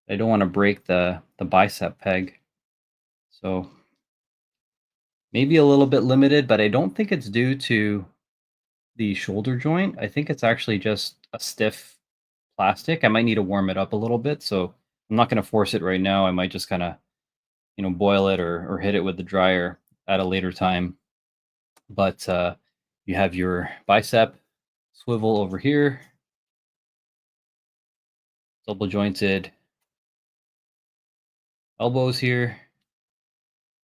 A: I don't want to break the bicep peg. So maybe a little bit limited, but I don't think it's due to the shoulder joint. I think it's actually just a stiff plastic. I might need to warm it up a little bit, so I'm not going to force it right now. I might just kind of, boil it or hit it with the dryer at a later time. But you have your bicep swivel over here, double jointed elbows here.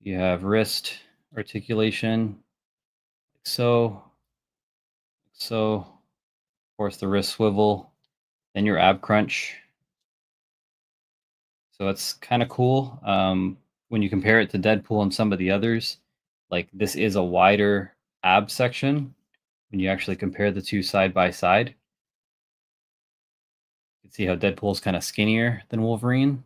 A: You have wrist articulation, like so, so. Of course, the wrist swivel, then your ab crunch. So it's kind of cool. When you compare it to Deadpool and some of the others, like this is a wider ab section when you actually compare the two side by side. You can see how Deadpool's kind of skinnier than Wolverine.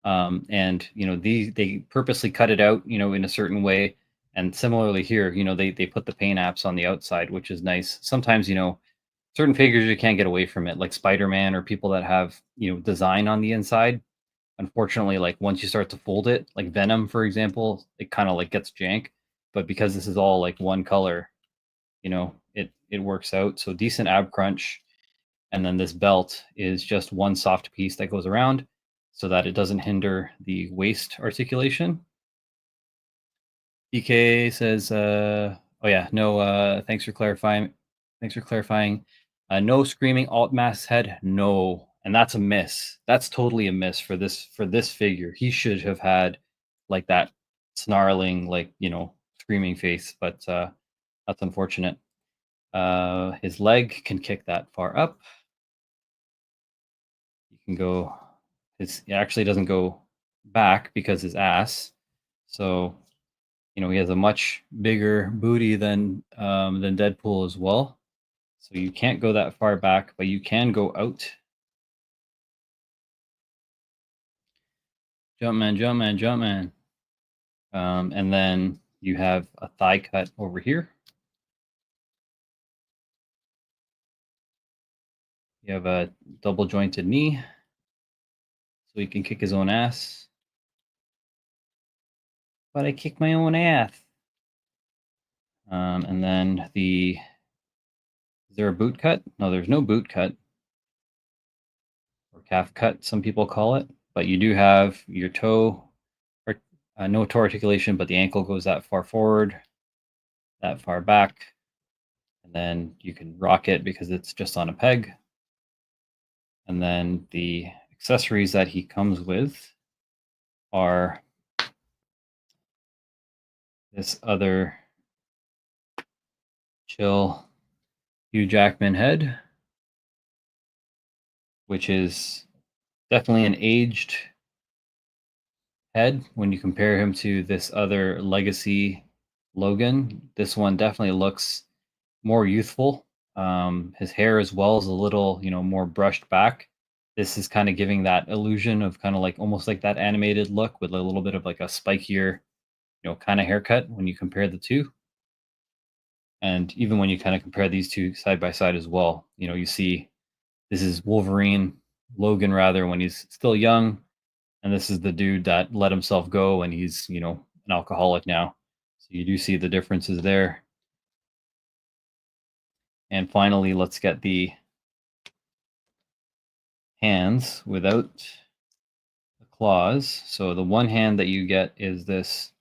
A: And they purposely cut it out, in a certain way. And similarly here, they put the paint apps on the outside, which is nice. Sometimes, certain figures you can't get away from it, like Spider-Man or people that have, design on the inside. Unfortunately, like once you start to fold it, like Venom, for example, it kind of like gets jank. But because this is all like one color, it works out. So decent ab crunch. And then this belt is just one soft piece that goes around so that it doesn't hinder the waist articulation. DK says, oh yeah, no, thanks for clarifying. Thanks for clarifying. No screaming alt mass head, no. And that's a miss. That's totally a miss for this figure. He should have had like that snarling, like, screaming face, but that's unfortunate. His leg can kick that far up. He can go, it actually doesn't go back because his ass. So he has a much bigger booty than Deadpool as well. So you can't go that far back, but you can go out. Jumpman, Jumpman, Jumpman. And then you have a thigh cut over here. You have a double jointed knee, so he can kick his own ass. But I kick my own ass. And then is there a boot cut? No, there's no boot cut. Or calf cut, some people call it. But you do have your toe, or no toe articulation, but the ankle goes that far forward, that far back. And then you can rock it because it's just on a peg. And then the accessories that he comes with are this other chill Hugh Jackman head, which is definitely an aged head when you compare him to this other legacy Logan. This one definitely looks more youthful. His hair as well is a little, more brushed back. This is kind of giving that illusion of kind of like almost like that animated look with a little bit of like a spikier, kind of haircut when you compare the two. And even when you kind of compare these two side by side as well, you see this is Logan rather, when he's still young. And this is the dude that let himself go and he's, an alcoholic now. So you do see the differences there. And finally, let's get the hands without the claws. So the one hand that you get is this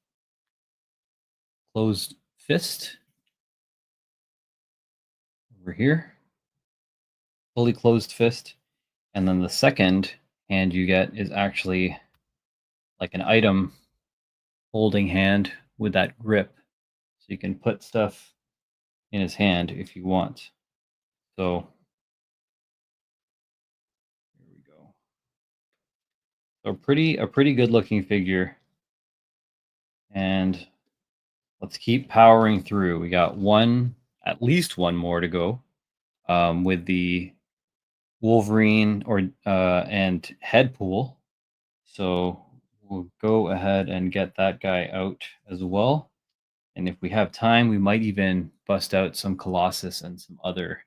A: closed fist over here, fully closed fist. And then the second hand you get is actually like an item holding hand with that grip. So you can put stuff in his hand if you want. So here we go. So a pretty good looking figure. And let's keep powering through. We got at least one more to go with the Wolverine and Headpool. So we'll go ahead and get that guy out as well. And if we have time, we might even bust out some Colossus and some other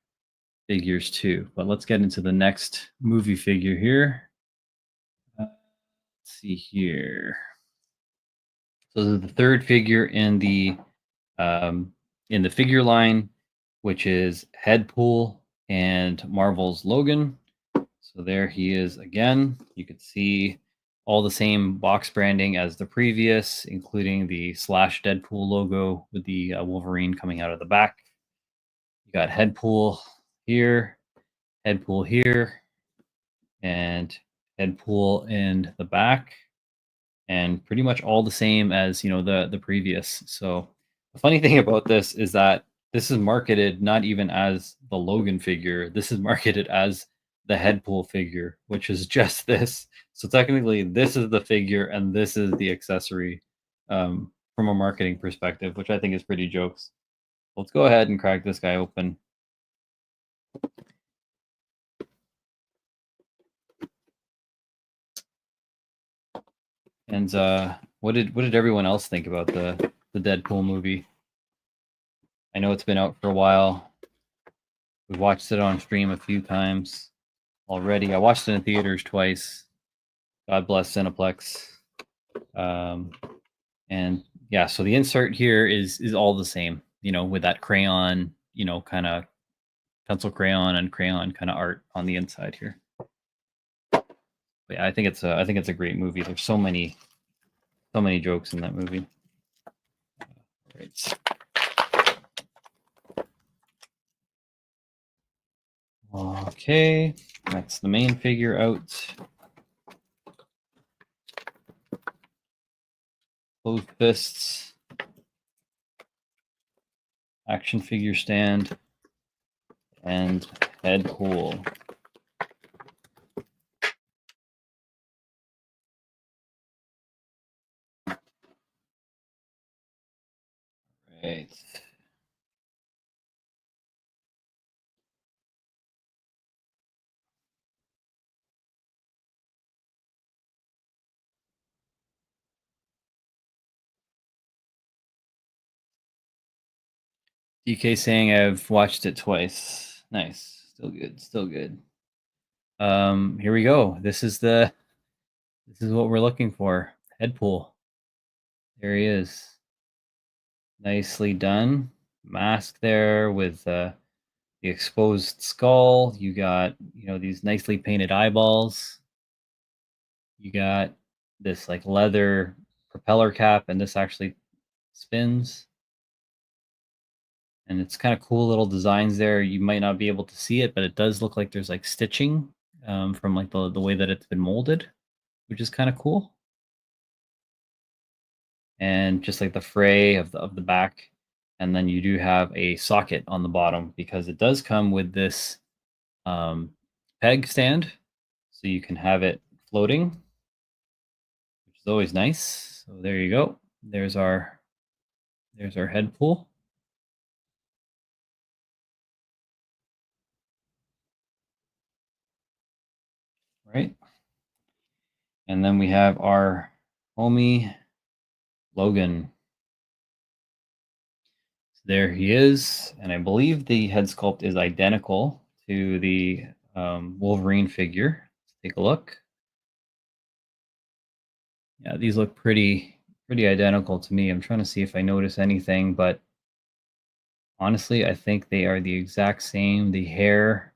A: figures too. But let's get into the next movie figure here. Let's see here. So this is the third figure in the figure line, which is Headpool and Marvel's Logan. So there he is again. You can see all the same box branding as the previous, including the slash Deadpool logo with the Wolverine coming out of the back. You got Headpool here, and Deadpool in the back, and pretty much all the same as the previous. So the funny thing about this is that this is marketed not even as the Logan figure. This is marketed as the Headpool figure, which is just this. So technically, this is the figure and this is the accessory from a marketing perspective, which I think is pretty jokes. Let's go ahead and crack this guy open. And what did everyone else think about the Deadpool movie? I know it's been out for a while. We've watched it on stream a few times already. I watched it in theaters twice. God bless Cineplex. And yeah, so the insert here is all the same, with that crayon, kind of pencil crayon and crayon kind of art on the inside here. But yeah, I think it's a great movie. There's so many jokes in that movie. Right. Okay, that's the main figure out. Closed fists. Action figure stand. And Deadpool. Right. DK saying I've watched it twice. Nice. Still good. Here we go. This is what we're looking for. Deadpool. There he is. Nicely done. Mask there with the exposed skull. You got, these nicely painted eyeballs. You got this like leather propeller cap, and this actually spins. And it's kind of cool little designs there. You might not be able to see it, but it does look like there's like stitching from like the way that it's been molded, which is kind of cool. And just like the fray of the back, and then you do have a socket on the bottom because it does come with this peg stand, so you can have it floating, which is always nice. So there you go. There's our Headpool. Right. And then we have our homie Logan. So there he is, and I believe the head sculpt is identical to the Wolverine figure. Let's take a look. Yeah, these look pretty identical to me. I'm trying to see if I notice anything, but honestly, I think they are the exact same. The hair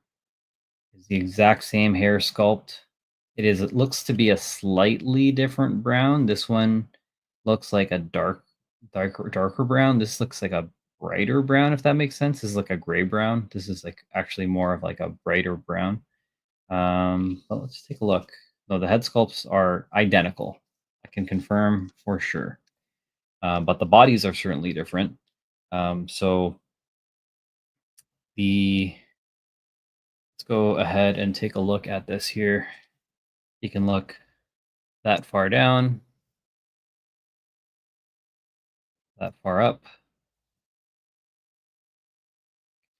A: is the exact same hair sculpt. It looks to be a slightly different brown. This one looks like a darker brown. This looks like a brighter brown, if that makes sense. This is like a gray brown. This is like actually more of like a brighter brown. But let's take a look. No, the head sculpts are identical. I can confirm for sure. but the bodies are certainly different. So let's go ahead and take a look at this here. You can look that far down, that far up,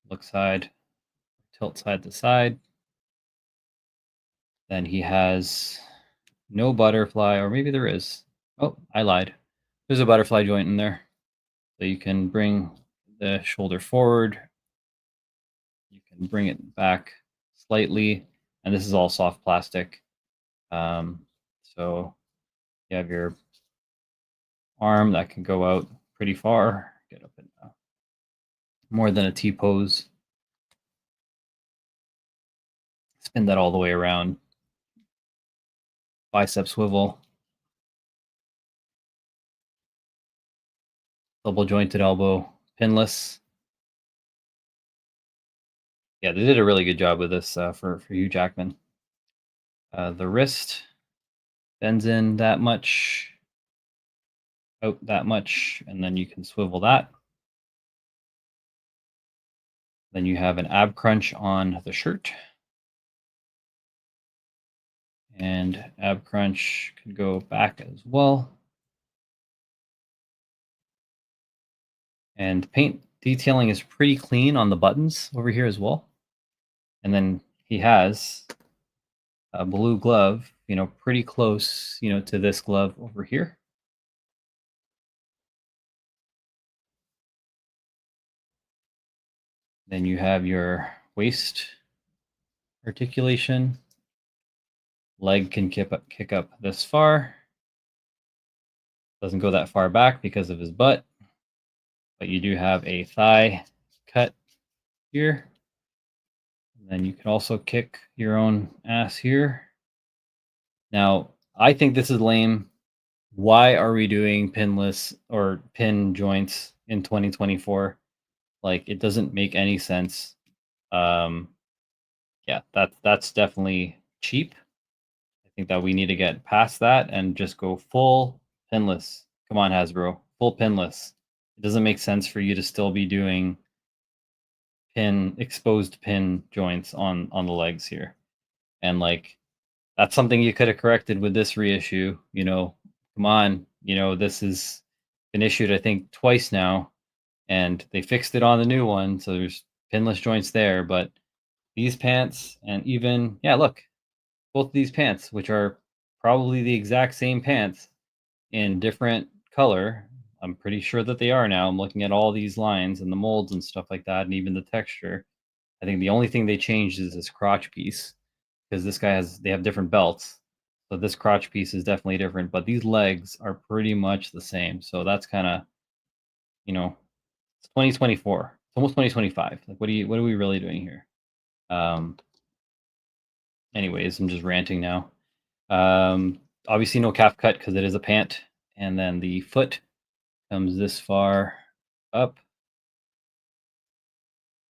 A: look side, tilt side to side. Then he has no butterfly, or maybe there is. Oh, I lied. There's a butterfly joint in there. So you can bring the shoulder forward. You can bring it back slightly. And this is all soft plastic. So you have your arm that can go out pretty far. Get up in more than a T pose. Spin that all the way around. Bicep swivel. Double jointed elbow. Pinless. Yeah, they did a really good job with this for Hugh Jackman. The wrist bends in that much, out that much, and then you can swivel that. Then you have an ab crunch on the shirt. And ab crunch can go back as well. And paint detailing is pretty clean on the buttons over here as well. And then he has a blue glove, pretty close, to this glove over here. Then you have your waist articulation. Leg can kick up this far. Doesn't go that far back because of his butt. But you do have a thigh cut here. And then you can also kick your own ass here. Now, I think this is lame. Why are we doing pinless or pin joints in 2024? Like, it doesn't make any sense. Yeah, that's definitely cheap. I think that we need to get past that and just go full pinless. Come on, Hasbro, full pinless. It doesn't make sense for you to still be doing exposed pin joints on the legs here. And like, that's something you could have corrected with this reissue. Come on, this has been issued, I think, twice now, and they fixed it on the new one, so there's pinless joints there. But these pants, and even, yeah, look, both of these pants, which are probably the exact same pants in different color. I'm pretty sure that they are now. I'm looking at all these lines and the molds and stuff like that, and even the texture. I think the only thing they changed is this crotch piece, because they have different belts. So this crotch piece is definitely different, but these legs are pretty much the same. So that's kind of, it's 2024. It's almost 2025. Like, what are we really doing here? Anyways, I'm just ranting now. Obviously no calf cut because it is a pant. And then the foot comes this far up,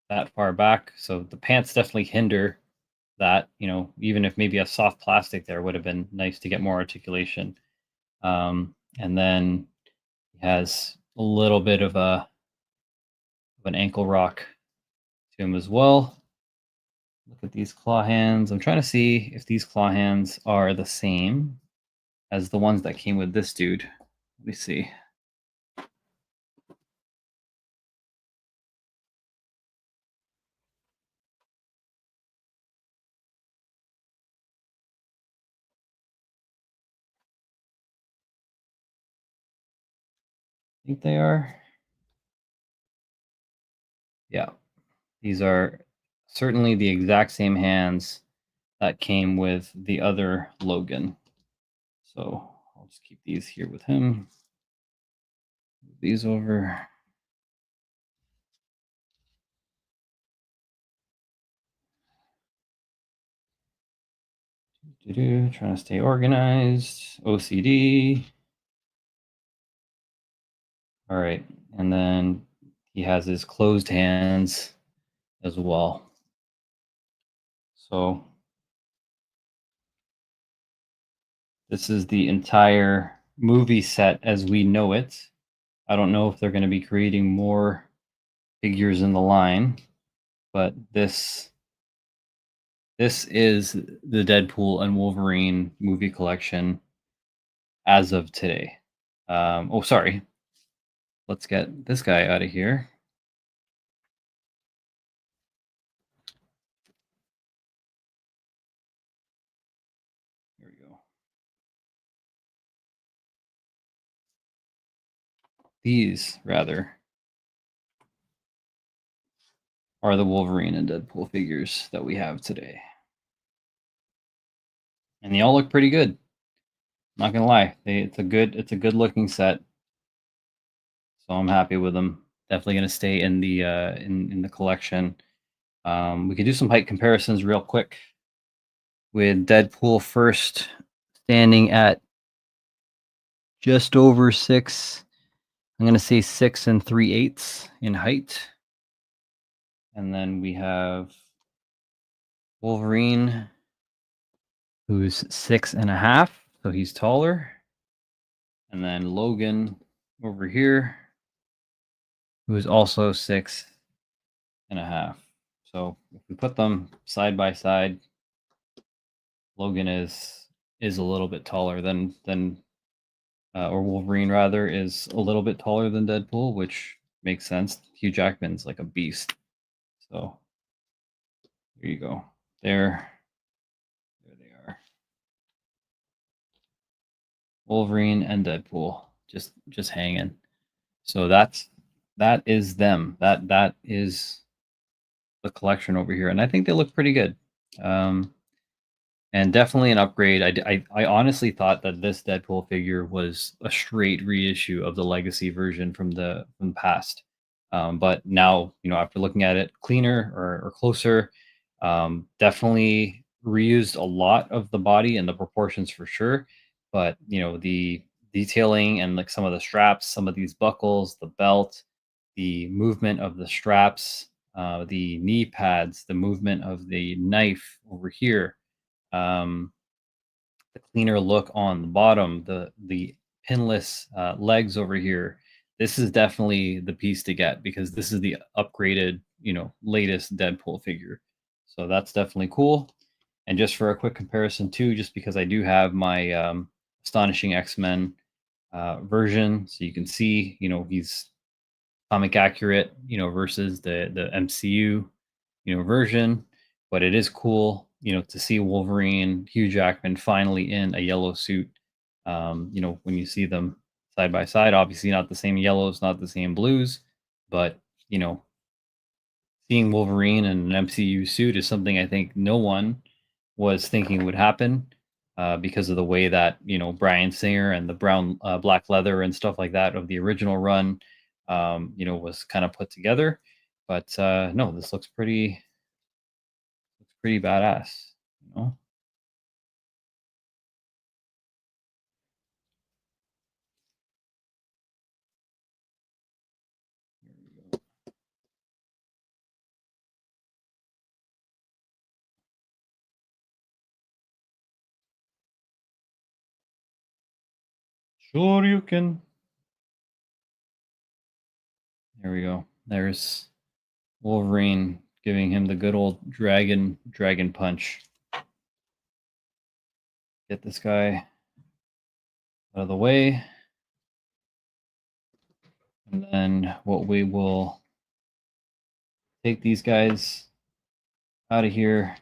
A: that far back. So the pants definitely hinder that, even if maybe a soft plastic there would have been nice to get more articulation. And then he has a little bit of an ankle rock to him as well. Look at these claw hands. I'm trying to see if these claw hands are the same as the ones that came with this dude. Let me see. I think they are. Yeah. These are certainly the exact same hands that came with the other Logan. So I'll just keep these here with him. Move these over. Trying to stay organized. OCD. All right. And then he has his closed hands as well. So this is the entire movie set as we know it. I don't know if they're going to be creating more figures in the line, but this is the Deadpool and Wolverine movie collection as of today. Oh, sorry. Let's get this guy out of here. Here we go. These, rather, are the Wolverine and Deadpool figures that we have today. And they all look pretty good. Not gonna lie, it's a good looking set. So I'm happy with them. Definitely gonna stay in the in the collection. We could do some height comparisons real quick. With Deadpool first standing at just over 6. I'm gonna say 6 3/8 in height. And then we have Wolverine, who's 6.5, so he's taller. And then Logan over here, who is also 6.5. So if we put them side by side, Logan is a little bit taller than or Wolverine rather is a little bit taller than Deadpool, which makes sense. Hugh Jackman's like a beast. So there you go. There they are. Wolverine and Deadpool just hanging. So that is them. That is the collection over here, and I think they look pretty good. And definitely an upgrade. I honestly thought that this Deadpool figure was a straight reissue of the Legacy version from the past. But now, after looking at it cleaner or closer, definitely reused a lot of the body and the proportions for sure. But the detailing and like some of the straps, some of these buckles, the belt, the movement of the straps, the knee pads, the movement of the knife over here, um, the cleaner look on the bottom, the pinless legs over here. This is definitely the piece to get because this is the upgraded, latest Deadpool figure. So that's definitely cool. And just for a quick comparison too, just because I do have my Astonishing X-Men version, so you can see, he's comic accurate, versus the MCU, version. But it is cool, to see Wolverine, Hugh Jackman finally in a yellow suit. When you see them side by side, obviously not the same yellows, not the same blues, but seeing Wolverine in an MCU suit is something I think no one was thinking would happen. Because of the way that Bryan Singer and the brown black leather and stuff like that of the original run, was kind of put together. But no, this looks pretty badass. You know, Here we go. Sure you can. There we go. There's Wolverine giving him the good old dragon punch. Get this guy out of the way. And then what we will take these guys out of here.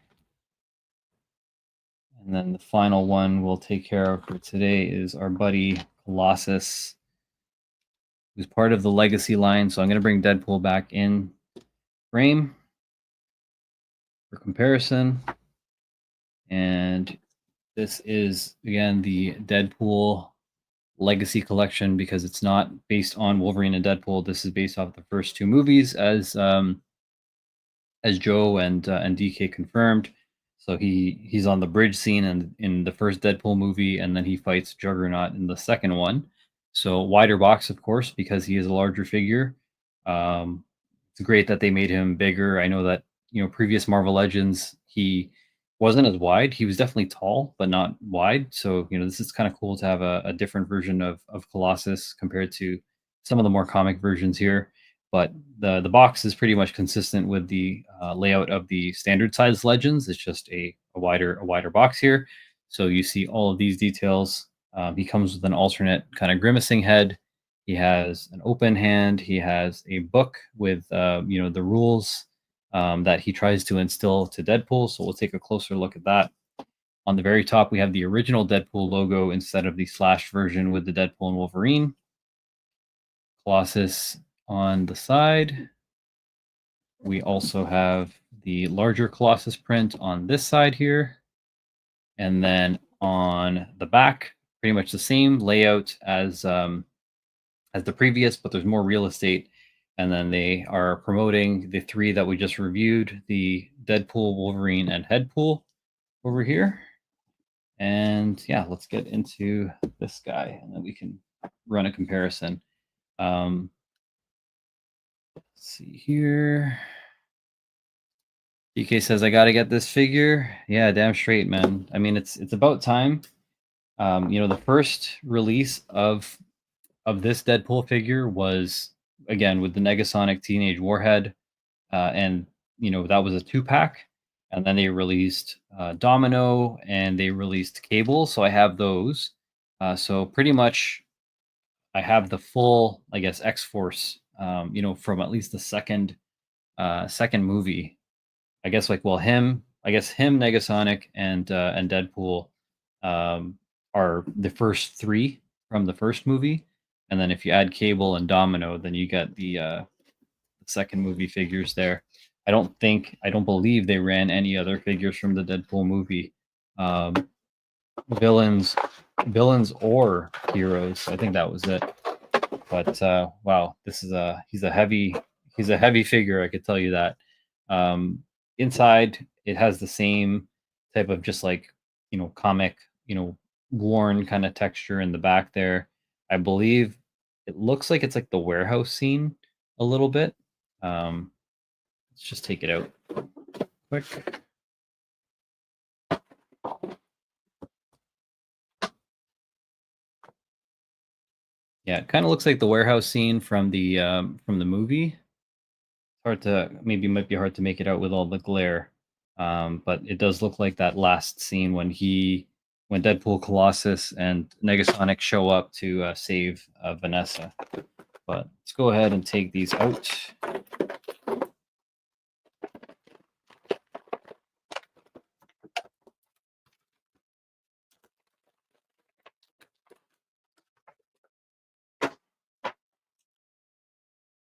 A: And then the final one we'll take care of for today is our buddy Colossus, who's part of the Legacy line. So I'm going to bring Deadpool back in frame for comparison. And this is, again, the Deadpool Legacy collection because it's not based on Wolverine and Deadpool. This is based off the first two movies, as Joe and DK confirmed. So he's on the bridge scene in the first Deadpool movie, and then he fights Juggernaut in the second one. So wider box, of course, because he is a larger figure. It's great that they made him bigger. I know that previous Marvel Legends he wasn't as wide. He was definitely tall, but not wide. So this is kind of cool to have a different version of Colossus compared to some of the more comic versions here, but the box is pretty much consistent with the layout of the standard size Legends. It's just a wider box here, so you see all of these details. He comes with an alternate kind of grimacing head. He has an open hand. He has a book with the rules that he tries to instill to Deadpool. So we'll take a closer look at that. On the very top, we have the original Deadpool logo instead of the slashed version with the Deadpool and Wolverine. Colossus on the side. We also have the larger Colossus print on this side here. And then on the back, pretty much the same layout as the previous, but there's more real estate. And then they are promoting the three that we just reviewed, the Deadpool, Wolverine, and Headpool over here. And yeah, let's get into this guy, and then we can run a comparison. Let's see here. DK says, I got to get this figure. Yeah, damn straight, man. I mean, it's about time. The first release of this Deadpool figure was, again, with the Negasonic Teenage Warhead. And, that was a 2-pack. And then they released Domino, and they released Cable. So I have those. So pretty much I have the full, I guess, X-Force, from at least the second movie. I guess him, Negasonic, and Deadpool are the first three from the first movie. And then if you add Cable and Domino, then you get the second movie figures there. I don't believe they ran any other figures from the Deadpool movie. Villains or heroes. I think that was it. But wow, he's a heavy figure, I could tell you that. Inside, it has the same type of just comic, worn kind of texture in the back there. I believe it looks like it's like the warehouse scene a little bit. Let's just take it out quick. Yeah, it kind of looks like the warehouse scene from the movie. Might be hard to make it out with all the glare, but it does look like that last scene when Deadpool, Colossus, and Negasonic show up to save Vanessa. But let's go ahead and take these out.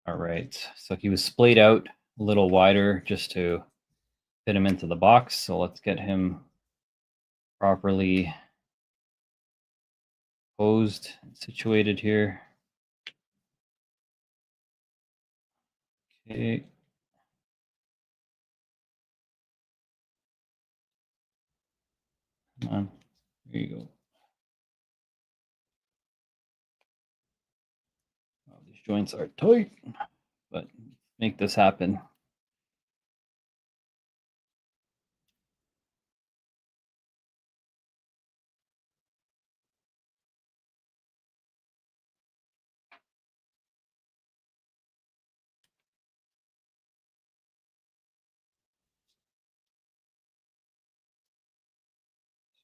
A: All right, so he was splayed out a little wider just to fit him into the box. So let's get him properly posed and situated here. Okay. Come on, there you go. Oh, these joints are tight, but make this happen.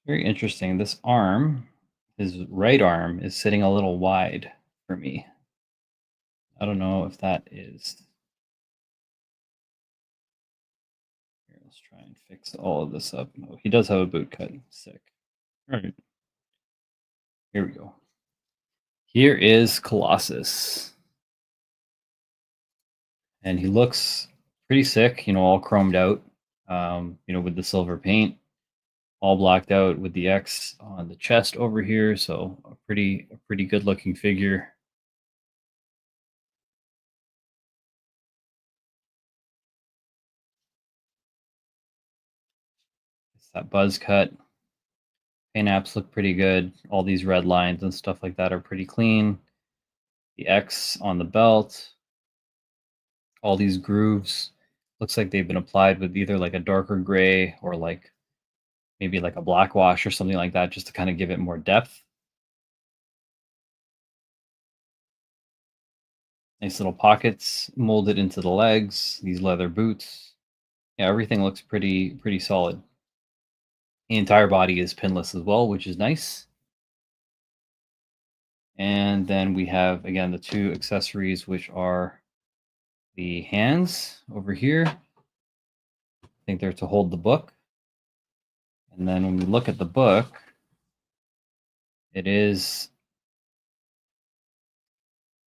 A: Very interesting. This arm, his right arm, is sitting a little wide for me. I don't know if that is. Here, let's try and fix all of this up. Oh, he does have a boot cut. Sick. All right. Here we go. Here is Colossus. And he looks pretty sick, all chromed out, with the silver paint, all blacked out with the X on the chest over here. So a pretty good looking figure. It's that buzz cut. Paint apps look pretty good. All these red lines and stuff like that are pretty clean. The X on the belt. All these grooves. Looks like they've been applied with either like a darker gray or maybe like a black wash or something like that, just to kind of give it more depth. Nice little pockets molded into the legs, these leather boots. Yeah, everything looks pretty solid. The entire body is pinless as well, which is nice. And then we have, again, the two accessories, which are the hands over here. I think they're to hold the book. And then when we look at the book, it is,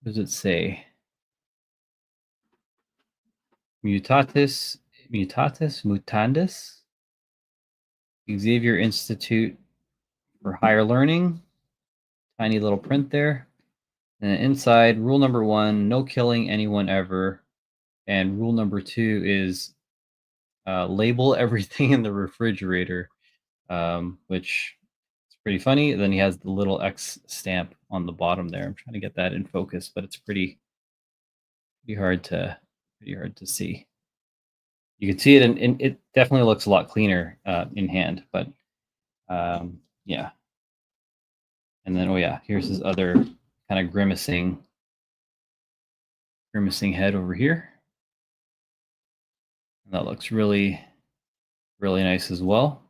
A: what does it say? Mutatis Mutandis, Xavier Institute for Higher Learning. Tiny little print there. And inside, rule number 1, no killing anyone ever. And rule number 2 is label everything in the refrigerator, which is pretty funny. Then he has the little X stamp on the bottom there. I'm trying to get that in focus, but it's pretty hard to see. You can see it, and it definitely looks a lot cleaner in hand. But yeah. And then, oh yeah, here's his other kind of grimacing head over here. And that looks really nice as well.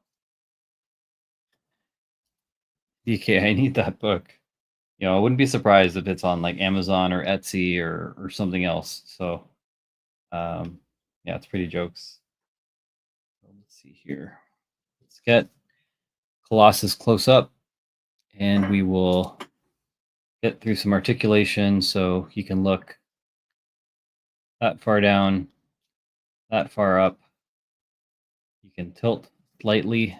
A: DK, I need that book. You know, I wouldn't be surprised if it's on like Amazon or Etsy or something else. So, yeah, it's pretty jokes. So let's see here. Let's get Colossus close up, and we will get through some articulation so he can look that far down, that far up. You can tilt slightly.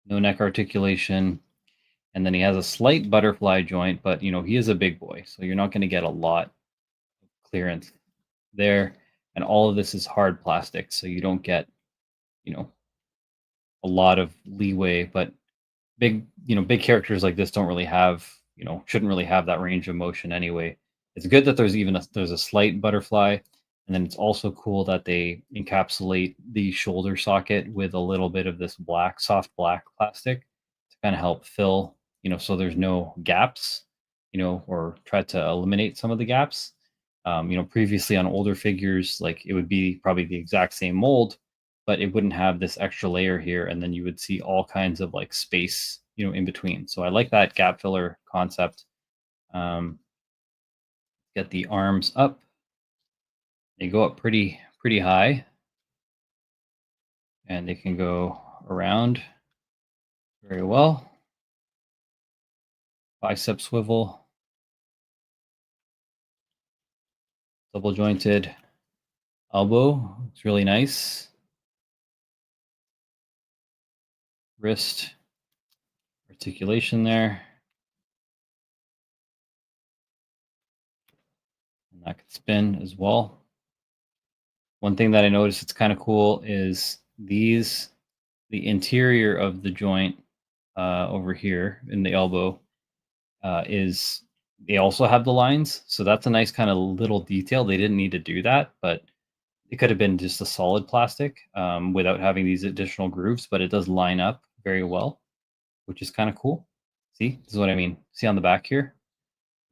A: No neck articulation. And then he has a slight butterfly joint, but you know, he is a big boy, so you're not going to get a lot of clearance there. And all of this is hard plastic, so you don't get, you know, a lot of leeway. But big characters like this don't really have, shouldn't really have that range of motion anyway. It's good that there's a slight butterfly, and then it's also cool that they encapsulate the shoulder socket with a little bit of this soft black plastic to kind of help fill, so there's no gaps, or try to eliminate some of the gaps. Previously on older figures, like it would be probably the exact same mold, but it wouldn't have this extra layer here, and then you would see all kinds of like space, in between. So I like that gap filler concept. Get the arms up. They go up pretty high, and they can go around very well. Bicep swivel, double jointed elbow. It's really nice. Wrist articulation there. And that can spin as well. One thing that I noticed it's kind of cool is the interior of the joint over here in the elbow is they also have the lines. So that's a nice kind of little detail. They didn't need to do that, but it could have been just a solid plastic without having these additional grooves, but it does line up very well, which is kind of cool. See, this is what I mean. See on the back here?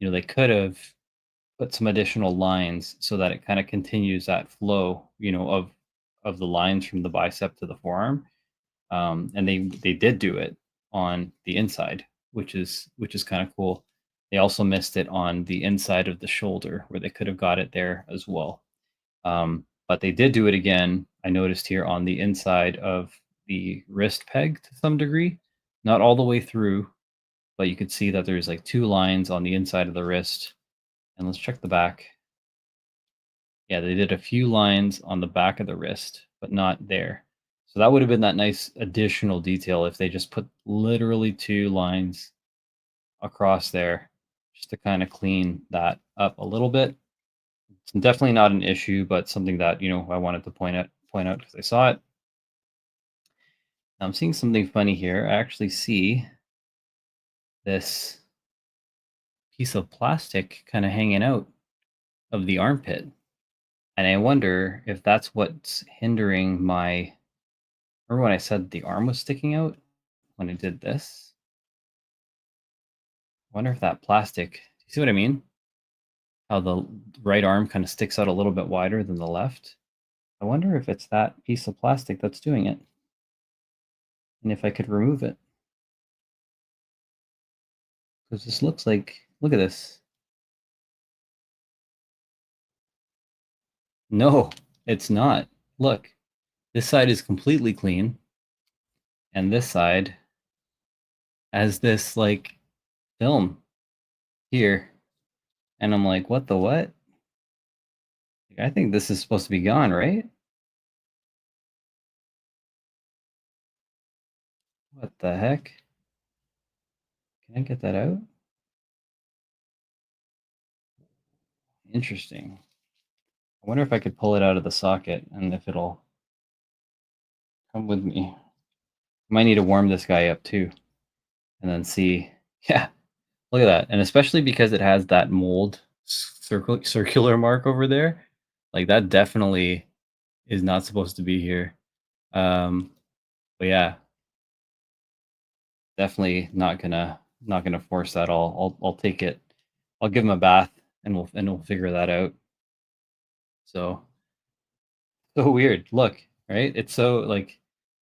A: They could have put some additional lines so that it kind of continues that flow, of the lines from the bicep to the forearm. And they did do it on the inside, which is kind of cool. They also missed it on the inside of the shoulder where they could have got it there as well. But they did do it again. I noticed here on the inside of the wrist peg to some degree, not all the way through, but you could see that there's like 2 lines on the inside of the wrist. And let's check the back. Yeah, they did a few lines on the back of the wrist, but not there. So that would have been that nice additional detail if they just put literally 2 lines across there just to kind of clean that up a little bit. It's definitely not an issue, but something that, I wanted to point out because I saw it. I'm seeing something funny here. I actually see this piece of plastic kind of hanging out of the armpit. And I wonder if that's what's hindering my. Remember when I said the arm was sticking out when I did this? I wonder if that plastic. Do you See what I mean? How the right arm kind of sticks out a little bit wider than the left. I wonder if it's that piece of plastic that's doing it, and if I could remove it. Because this looks like, look at this. No, it's not. Look, this side is completely clean, and this side has this like film here. And I'm like, what the what? I think this is supposed to be gone, right? What the heck? Can I get that out? Interesting. I wonder if I could pull it out of the socket and if it'll come with me. Might need to warm this guy up too and then see. Yeah, look at that. And especially because it has that mold circular mark over there, like that definitely is not supposed to be here. But yeah, definitely not gonna force that. I'll take it. I'll give him a bath and we'll figure that out. So weird. Look, right? It's so like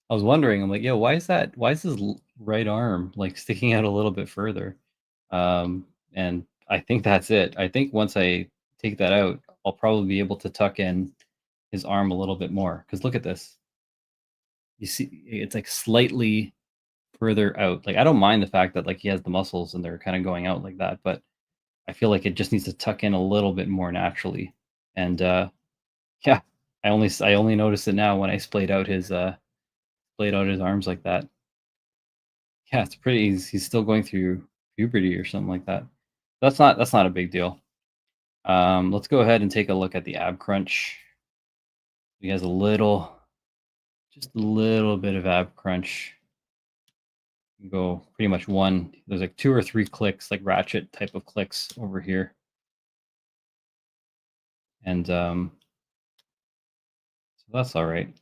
A: I was wondering. I'm like, yo, why is that? Why is his right arm like sticking out a little bit further? And I think that's it. I think once I take that out, I'll probably be able to tuck in his arm a little bit more. Because look at this. You see, it's like slightly further out. Like I don't mind the fact that like he has the muscles and they're kind of going out like that, but I feel like it just needs to tuck in a little bit more naturally. And yeah, I only noticed it now when I splayed out his arms like that. Yeah, it's pretty. He's still going through puberty or something like that. That's not a big deal. Let's go ahead and take a look at the ab crunch. He has just a little bit of ab crunch. Go pretty much one. There's like 2 or 3 clicks, like ratchet type of clicks over here, and so that's all right.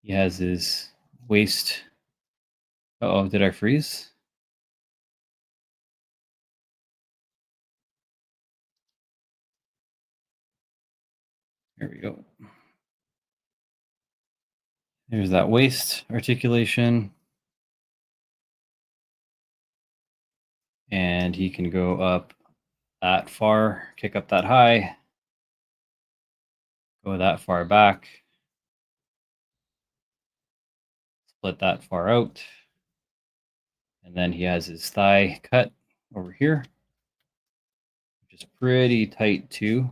A: He has his waist. Oh, did I freeze? There we go. There's that waist articulation. And he can go up that far, kick up that high, go that far back, split that far out. And then he has his thigh cut over here, which is pretty tight too,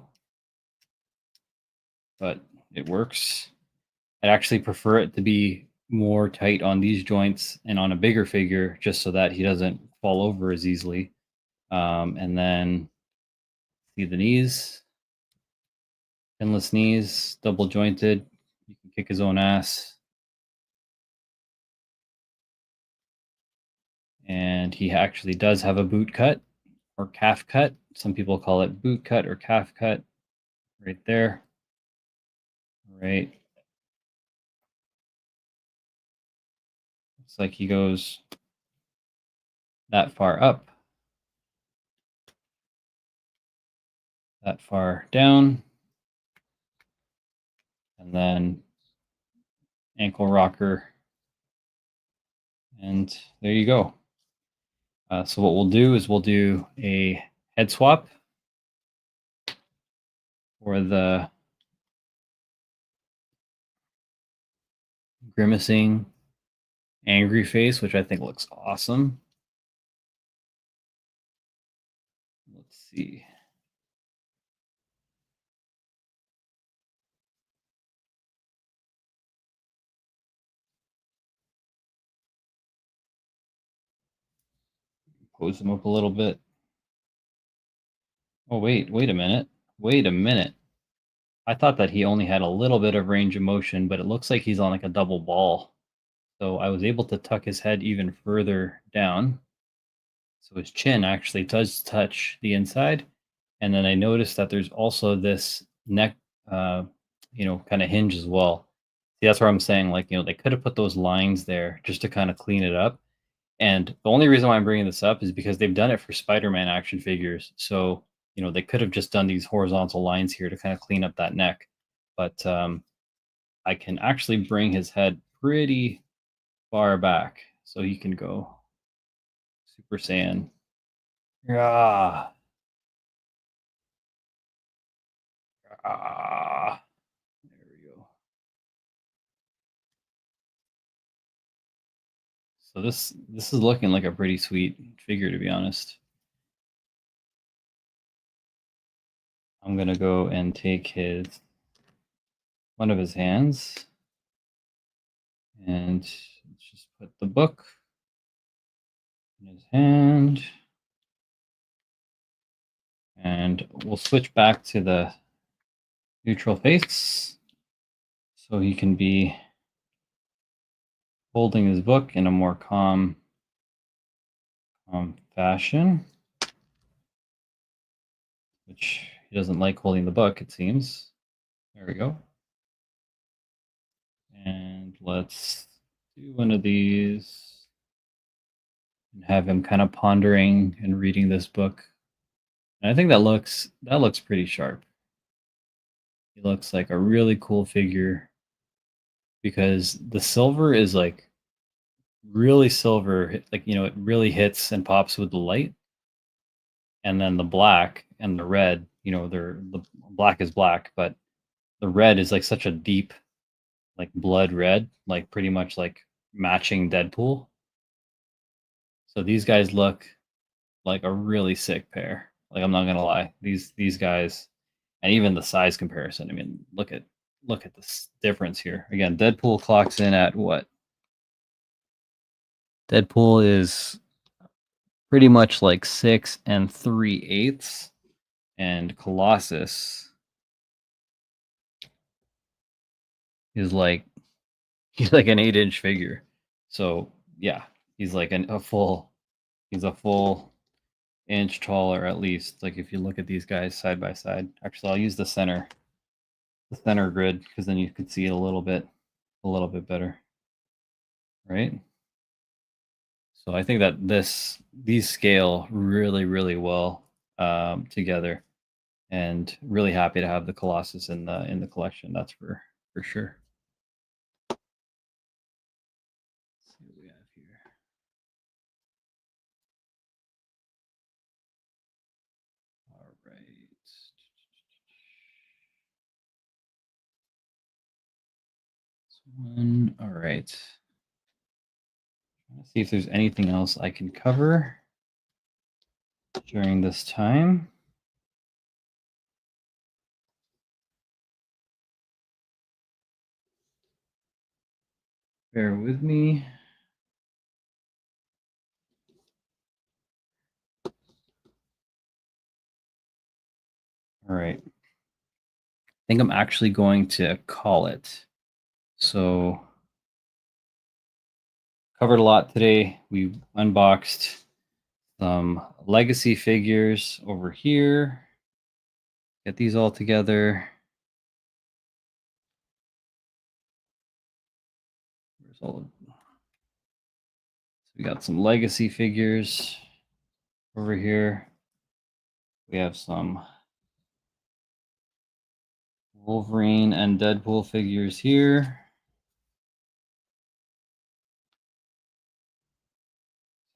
A: but it works. I'd actually prefer it to be more tight on these joints and on a bigger figure just so that he doesn't fall over as easily. And then see the knees, pinless knees, double jointed. You can kick his own ass. And he actually does have a boot cut or calf cut. Some people call it boot cut or calf cut right there. Right. Looks like he goes that far up, that far down, and then ankle rocker. And there you go. So what we'll do is we'll do a head swap for the grimacing angry face, which I think looks awesome. Let's see. Pose him up a little bit. Oh, wait a minute. Wait a minute. I thought that he only had a little bit of range of motion, but it looks like he's on like a double ball. So I was able to tuck his head even further down. So his chin actually does touch the inside. And then I noticed that there's also this neck, kind of hinge as well. See, that's where I'm saying, like, they could have put those lines there just to kind of clean it up. And the only reason why I'm bringing this up is because they've done it for Spider-Man action figures. So, you know, they could have just done these horizontal lines here to kind of clean up that neck. But I can actually bring his head pretty far back so he can go Super Saiyan. Ah, ah. There we go. So this is looking like a pretty sweet figure, to be honest. I'm gonna go and take one of his hands and just put the book in his hand, and we'll switch back to the neutral face so he can be holding his book in a more calm fashion, which he doesn't like holding the book, it seems. There we go. And let's do one of these and have him kind of pondering and reading this book. And I think that looks pretty sharp. He looks like a really cool figure because the silver is like really silver, like, you know, it really hits and pops with the light. And then the black and the red, you know, the black is black, but the red is like such a deep, like blood red, like pretty much like matching Deadpool. So these guys look like a really sick pair. Like, I'm not gonna lie, these guys, and even the size comparison. I mean, look at this difference here. Again, Deadpool clocks in at what? Deadpool is pretty much like 6 3/8, and Colossus is like he's like an 8-inch figure. So yeah, he's like a full inch taller at least. Like, if you look at these guys side by side. Actually, I'll use the center grid because then you can see it a little bit better, right? So I think that these scale really well together, and really happy to have the Colossus in the collection. That's for sure. Let's see what we have here. All right. One. All right. Let's see if there's anything else I can cover during this time. Bear with me. All right. I think I'm actually going to call it. So, covered a lot today. We unboxed some legacy figures over here. Get these all together. Where's all of... So we got some legacy figures over here. We have some Wolverine and Deadpool figures here.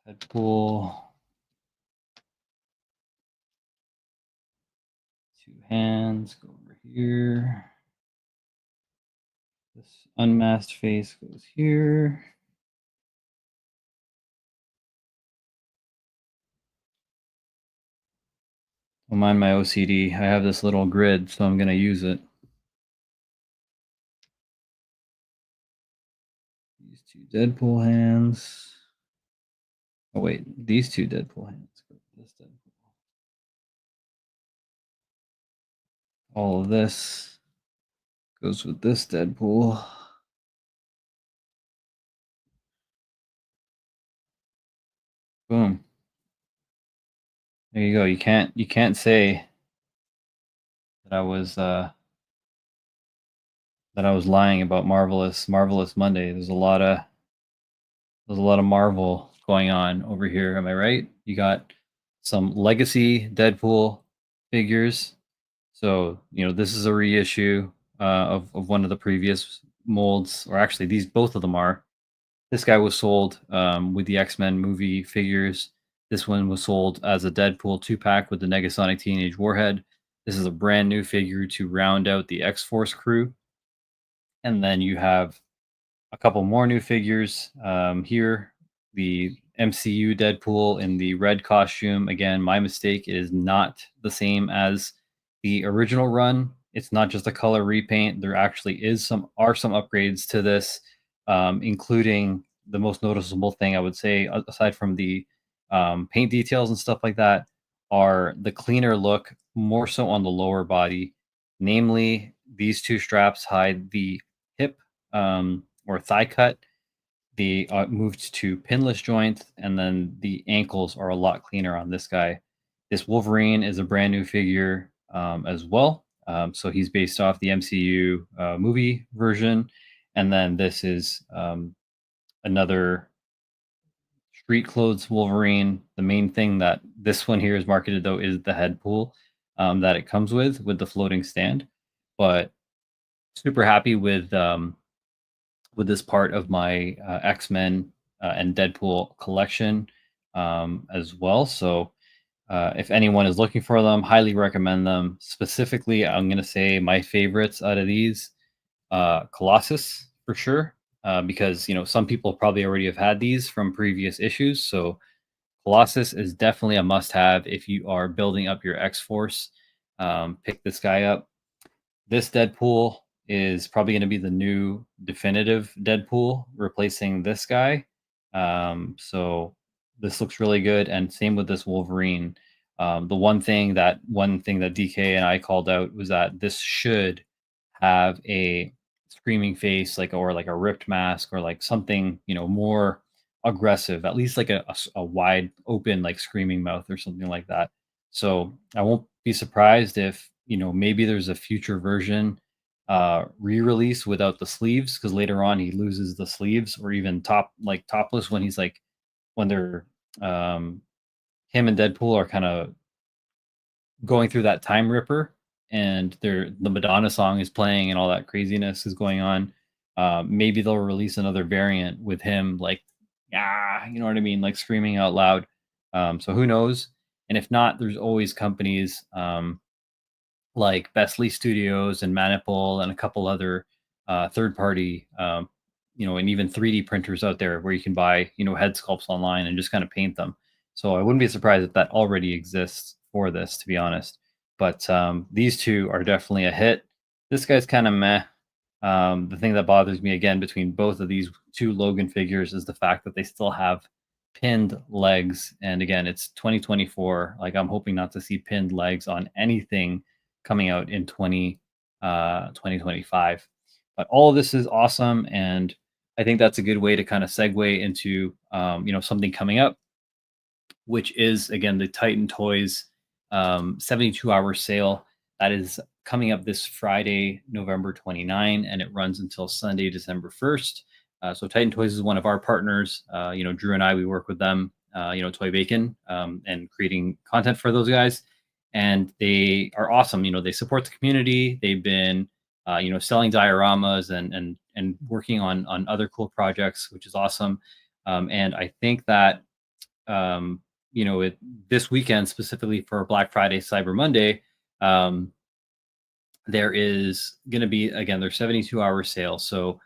A: Deadpool. 2 hands go over here. This unmasked face goes here. Don't mind my OCD. I have this little grid, so I'm going to use it. These 2 Deadpool hands. Oh wait, these 2 Deadpool hands. This Deadpool. All of this goes with this Deadpool. Boom. There you go. You can't say that I was lying about Marvelous Monday. There's a lot of Marvel going on over here. Am I right? You got some legacy Deadpool figures. So, this is a reissue of one of the previous molds, or actually, these both of them are. This guy was sold with the X-Men movie figures. This one was sold as a Deadpool 2-pack with the Negasonic Teenage Warhead. This is a brand new figure to round out the X-Force crew. And then you have a couple more new figures here. The MCU Deadpool in the red costume. Again, my mistake. It is not the same as the original run. It's not just a color repaint. There actually some upgrades to this, including the most noticeable thing I would say, aside from the paint details and stuff like that, are the cleaner look, more so on the lower body. Namely, these two straps hide the hip or thigh cut. The moved to pinless joint, and then the ankles are a lot cleaner on this guy. This Wolverine is a brand new figure as well. So he's based off the MCU movie version, and then this is another street clothes Wolverine. The main thing that this one here is marketed though is the head pool that it comes with the floating stand. But super happy with this part of my X-Men and Deadpool collection as well. So if anyone is looking for them, highly recommend them. Specifically, I'm going to say my favorites out of these, Colossus for sure, because some people probably already have had these from previous issues. So Colossus is definitely a must-have if you are building up your X-Force. Pick this guy up. This Deadpool is probably going to be the new definitive Deadpool, replacing this guy. So this looks really good, and same with this Wolverine. The one thing that DK and I called out was that this should have a screaming face, or like a ripped mask, or like something more aggressive, at least like a wide open like screaming mouth or something like that. So I won't be surprised if maybe there's a future version re-release without the sleeves, because later on he loses the sleeves, or even topless when they're him and Deadpool are kind of going through that time ripper, and the Madonna song is playing and all that craziness is going on. Maybe they'll release another variant with him you know what I mean, like screaming out loud. So who knows? And if not, there's always companies like Bestly Studios and Manipul and a couple other third-party, and even 3D printers out there where you can buy, head sculpts online and just kind of paint them. So I wouldn't be surprised if that already exists for this, to be honest. But these two are definitely a hit. This guy's kind of meh. The thing that bothers me again between both of these two Logan figures is the fact that they still have pinned legs. And again, it's 2024. Like, I'm hoping not to see pinned legs on anything coming out in 2025. But all of this is awesome, and I think that's a good way to kind of segue into something coming up, which is again the Titan Toys 72-hour sale that is coming up this Friday, November 29, and it runs until Sunday, December 1st. So Titan Toys is one of our partners. Drew and I, we work with them, Toy Bacon, and creating content for those guys. And they are awesome. They support the community. They've been, selling dioramas and working on other cool projects, which is awesome. And I think that, this weekend, specifically for Black Friday, Cyber Monday, there is going to be, again, their 72-hour sale. So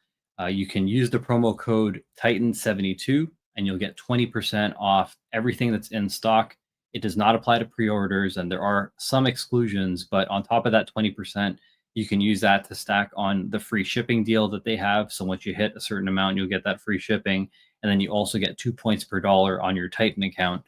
A: you can use the promo code Titan72 and you'll get 20% off everything that's in stock. It does not apply to pre-orders, and there are some exclusions, but on top of that 20%, you can use that to stack on the free shipping deal that they have. So once you hit a certain amount, you'll get that free shipping. And then you also get 2 points per dollar on your Titan account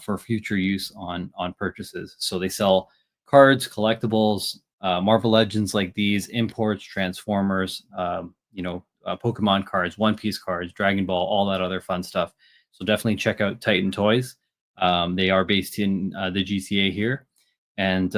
A: for future use on purchases. So they sell cards, collectibles, Marvel Legends like these, imports, Transformers, Pokemon cards, One Piece cards, Dragon Ball, all that other fun stuff. So definitely check out Titan Toys. They are based in the GTA here. And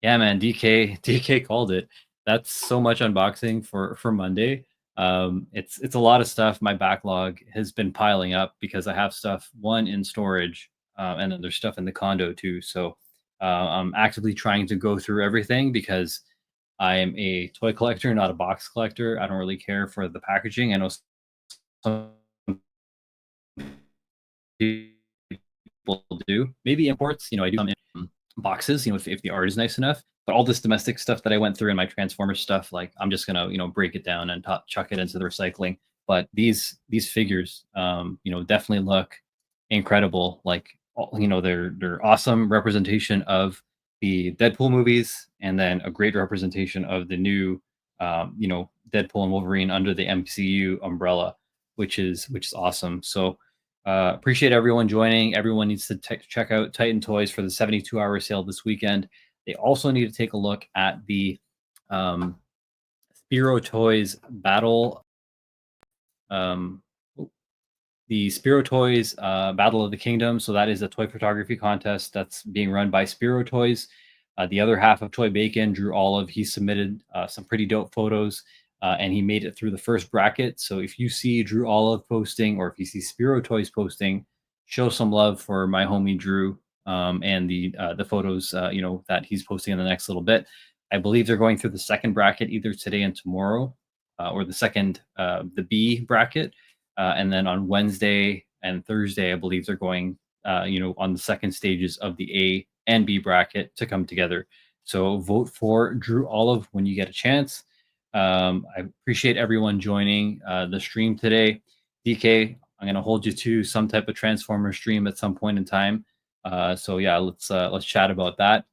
A: yeah, man, DK called it. That's so much unboxing for Monday. It's a lot of stuff. My backlog has been piling up because I have stuff one in storage, and then there's stuff in the condo too. So I'm actively trying to go through everything because I am a toy collector, not a box collector. I don't really care for the packaging. I know some people do. Maybe imports, I do some in boxes, if the art is nice enough. But all this domestic stuff that I went through in my Transformers stuff, like I'm just gonna, break it down and chuck it into the recycling. But these figures, definitely look incredible. Like, they're awesome representation of the Deadpool movies, and then a great representation of the new, Deadpool and Wolverine under the MCU umbrella, which is awesome. So appreciate everyone joining. Everyone needs to check out Titan Toys for the 72-hour sale this weekend. They also need to take a look at the Spiro Toys Battle. Um, the Spiro Toys Battle of the Kingdom. So that is a toy photography contest that's being run by Spiro Toys. The other half of Toy Bacon, Drew Olive, he submitted some pretty dope photos, and he made it through the first bracket. So if you see Drew Olive posting, or if you see Spiro Toys posting, show some love for my homie Drew, and the photos that he's posting in the next little bit. I believe they're going through the second bracket either today and tomorrow, or the B bracket. And then on Wednesday and Thursday, I believe they're going, on the second stages of the A and B bracket to come together. So vote for Drew Olive when you get a chance. I appreciate everyone joining the stream today. DK, I'm going to hold you to some type of Transformer stream at some point in time. So yeah, let's chat about that.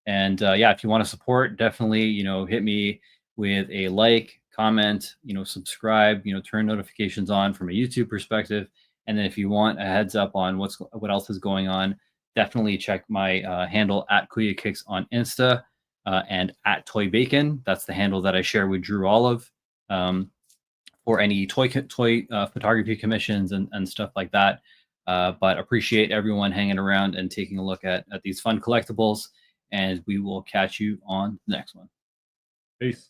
A: And yeah, if you want to support, definitely, hit me with a like, comment, subscribe, turn notifications on from a YouTube perspective. And then if you want a heads up on what else is going on, definitely check my handle at Kuya Kicks on Insta, and at Toy Bacon. That's the handle that I share with Drew Olive, for any toy photography commissions and stuff like that. But appreciate everyone hanging around and taking a look at these fun collectibles. And we will catch you on the next one. Peace.